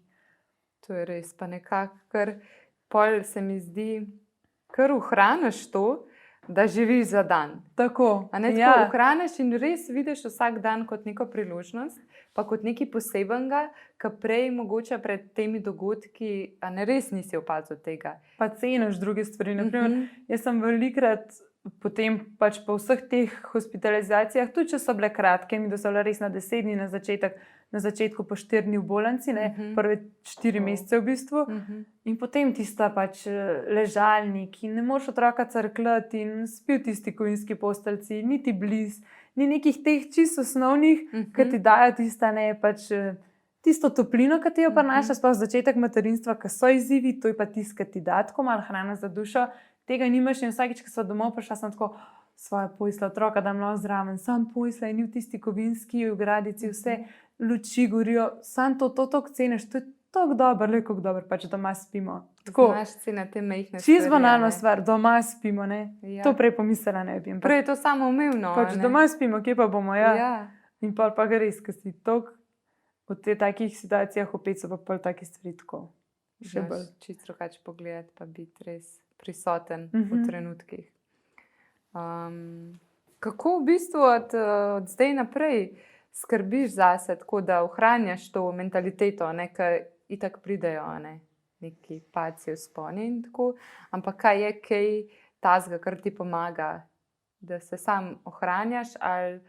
To je res, pa nekako, ker pol se mi zdi, kar ohraniš to, da živiš za dan. Tako. A ne tako ohraniš in res vidiš vsak dan kot neko priložnost, pa kot nekaj posebenega, ki prej mogoče pred temi dogodki, a ne res nisi opazil tega. Pa ceniš druge stvari. Naprimer, jaz sem velikrat potem pač po vseh teh hospitalizacijah, tudi če so bile kratke, mi da so bile res na 10 dni na začetku po 4 dni v bolnici, ne, prve 4 mesece v bistvu. In potem tista pač ležalnik in ne moreš otroka crkljati in spi v tisti kovinski postelji, niti bliz. ni nekih teh čisto osnovnih, ki ti dajo tista, ne, pač tisto toplino, ki ti jo prinaša, sploh začetek materinstva, ki so izzivi, to je pa tisto, ki ti da tako malo hrana za dušo. Tega nimaš in vsakič, ko sem domov prišla, sem tako svoje pojsla, otroka, da imam zraven, sam pojsla in v tisti kovinski ogradici vse luči gorijo, sam to toliko ceniš, to je tako dobro, le kako dobro, pač doma spimo. Znaš cene te majhne stvari. Čist banalna stvar, doma spimo, ne. Ja. To prej pomislila ne bi. Prej je to samoumevno. Pač doma spimo, kje pa bomo, ja. In pa ga res, ker si toliko v te takih situacijah opet so pa pol take stvari tako. Še bolj. Čisto drugače pogledati, pa biti res prisoten v trenutkih. Kako v bistvu od zdaj naprej skrbiš zase, tako da ohranjaš to mentaliteto, ker itak pridejo neki padci v sponi in tako, ampak kaj je kaj tazga, kar ti pomaga, da se sam ohranjaš ali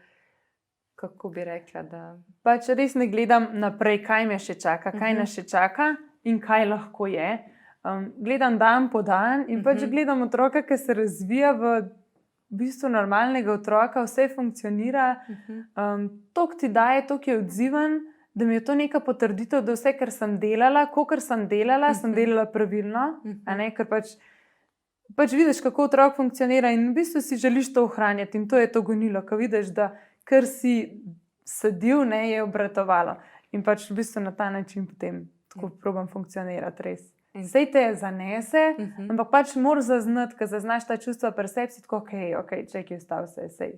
kako bi rekla, da... Pač res ne gledam naprej, kaj me še čaka, kaj nas še čaka in kaj lahko je. Gledam dan po dan in pač gledam otroka, ki se razvija v bistvu normalnega otroka, vse funkcionira, toliko ti daje, toliko je odziven, da mi je to neka potrditev, da vse, kar sem delala, sem delala pravilno, ker pač vidiš, kako otrok funkcionira in v bistvu si želiš to ohranjati in to je to gonilo, ko vidiš, da kar si sadil, je obratovalo in pač v bistvu na ta način potem tako probam funkcionirati res. Sej te zanese, ampak pač moraš zaznati, ker zaznaš ta čustva percepcije, tako, ok, čekaj, ustav se, sej.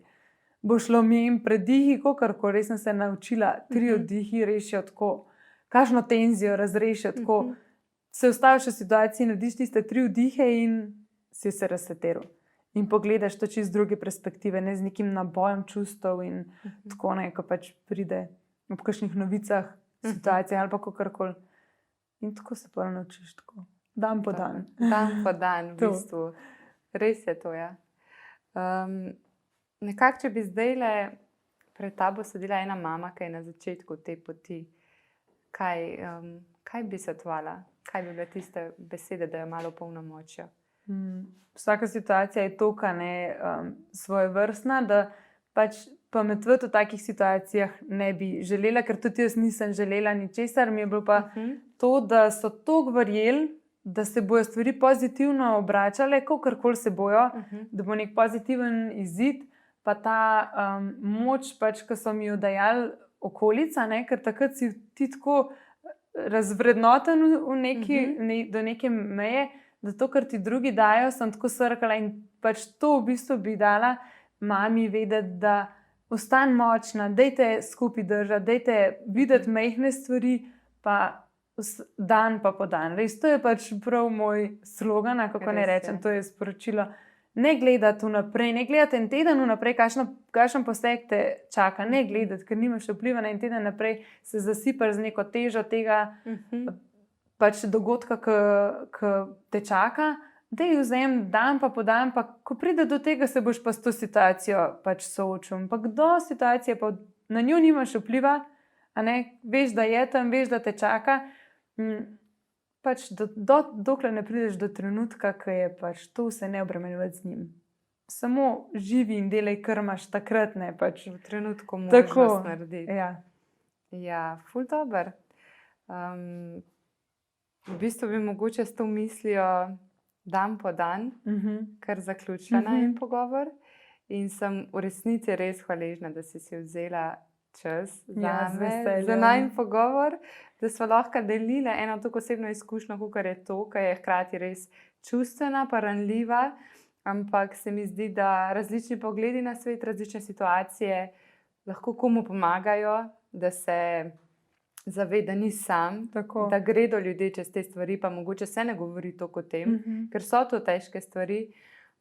Bo šlo mi in predihi, kokarkoli, res sem se naučila, 3 oddihi rešijo tako, kakšno tenzijo razrešijo tako, se ustaviš v situaciji, narediš tiste 3 vdihe in si se razseteral. In pogledaš to čist druge perspektive, ne z nekim nabojem čustev in tako, ko pač pride ob kakšnih novicah situacije ali pa kokarkoli. In tako se pa naučiš, tako. Dan po dan. Dan po dan, v bistvu. Res je to, ja. Nekako, če bi zdajle pred tabo sedela ena mama, ki je na začetku te poti, kaj bi svetovala? Kaj bi bile tiste besede, da jo malo polnomočijo? Vsaka situacija je toliko svojevrstna, da pač pametvati v takih situacijah ne bi želela, ker tudi jaz nisem želela ničesar. Mi je bilo pa to, da so toliko verjeli, da se bojo stvari pozitivno obračale, kakorkoli se bojo, da bo nek pozitiven izid, pa ta moč, pač, ki so mi jo dajali okolica, ker takrat si ti tako razvrednoten do neke meje, da to, kar ti drugi dajo, sem tako srkala in pač to v bistvu bi dala mami vedeti, da ostani močna, dajte skupaj držati, dajte videti majhne stvari, pa dan pa po dan. Res, to je pač prav moj slogan, kako ne rečem, to je sporočilo. Ne gledati vnaprej, ne gledati en teden vnaprej, kakšen poseg te čaka, ne gledati, ker nimaš vpliva na en teden naprej, se zasipaš z neko težo tega pač dogodka, ki te čaka. Dej vzem dan pa po dan, pa ko pride do tega, se boš pa s to situacijo pač soočil. Ampak do situacije, pa na njo nimaš vpliva, veš, da je tam, veš, da te čaka. Pač dokler ne prideš do trenutka, ko je pač to vse ne obremenjevati z njim. Samo živi in delaj, kar imaš takrat, ne pač. V trenutku možnost narediti. Ja, ful dober. V bistvu bi mogoče s to mislijo dan po dan, kar zaključila najin pogovor. In sem v resnici res hvaležna, da si vzela čas za najin pogovor, da smo lahko delile eno tako osebno izkušnjo, kakor je to, ki je hkrati res čustvena, pa ranljiva, ampak se mi zdi, da različni pogledi na svet, različne situacije lahko komu pomagajo, da se zaveda, da ni sam, da gredo ljudje čez te stvari, pa mogoče se ne govori toliko o tem, ker so to težke stvari,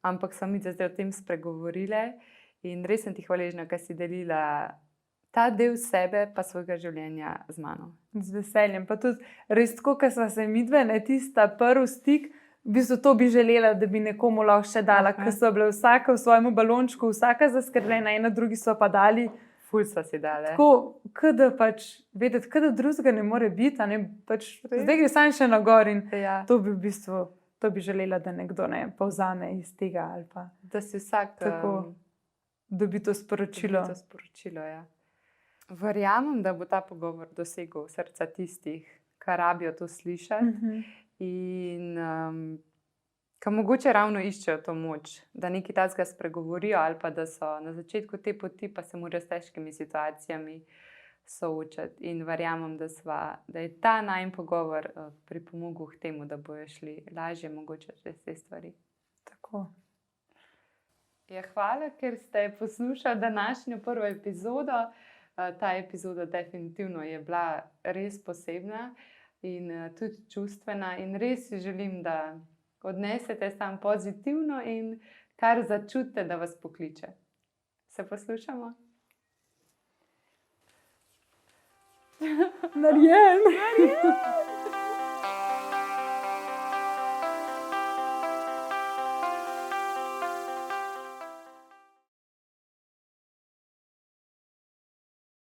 ampak so mi zdaj o tem spregovorile in res sem ti hvaležna, ker si delila ta del sebe pa svojega življenja z mano. Z veseljem, pa tudi res tako, ker sva se midve, tista prvi stik, v bistvu to bi želela, da bi nekomu lahko še dala, ker so bile vsaka v svojemu balončku, vsaka zaskrbljena, ena drugi so pa dali. Ful sva si dale. Tako, kada pač vedeti, kada drugega ne more biti, pač zdaj gre sam še na gor in to bi v bistvu, to bi želela, da nekdo povzame iz tega ali pa. Da si vsak dobi to sporočilo. Ja. Verjamem, da bo ta pogovor dosegel srca tistih, ki rabijo to slišati in ki mogoče ravno iščejo to moč, da nekaj takega spregovorijo ali pa da so na začetku te poti, pa se morajo s težkimi situacijami soočati. In verjamem, da je ta najin pogovor pripomogel k temu, da bojo šli lažje mogoče čez te stvari. Tako. Ja, hvala, ker ste poslušali današnjo prvo epizodo. Ta epizoda definitivno je bila res posebna in tudi čustvena. In res si želim, da odnesete sam pozitivno in kar začutite, da vas pokliče. Se poslušamo? Narejen!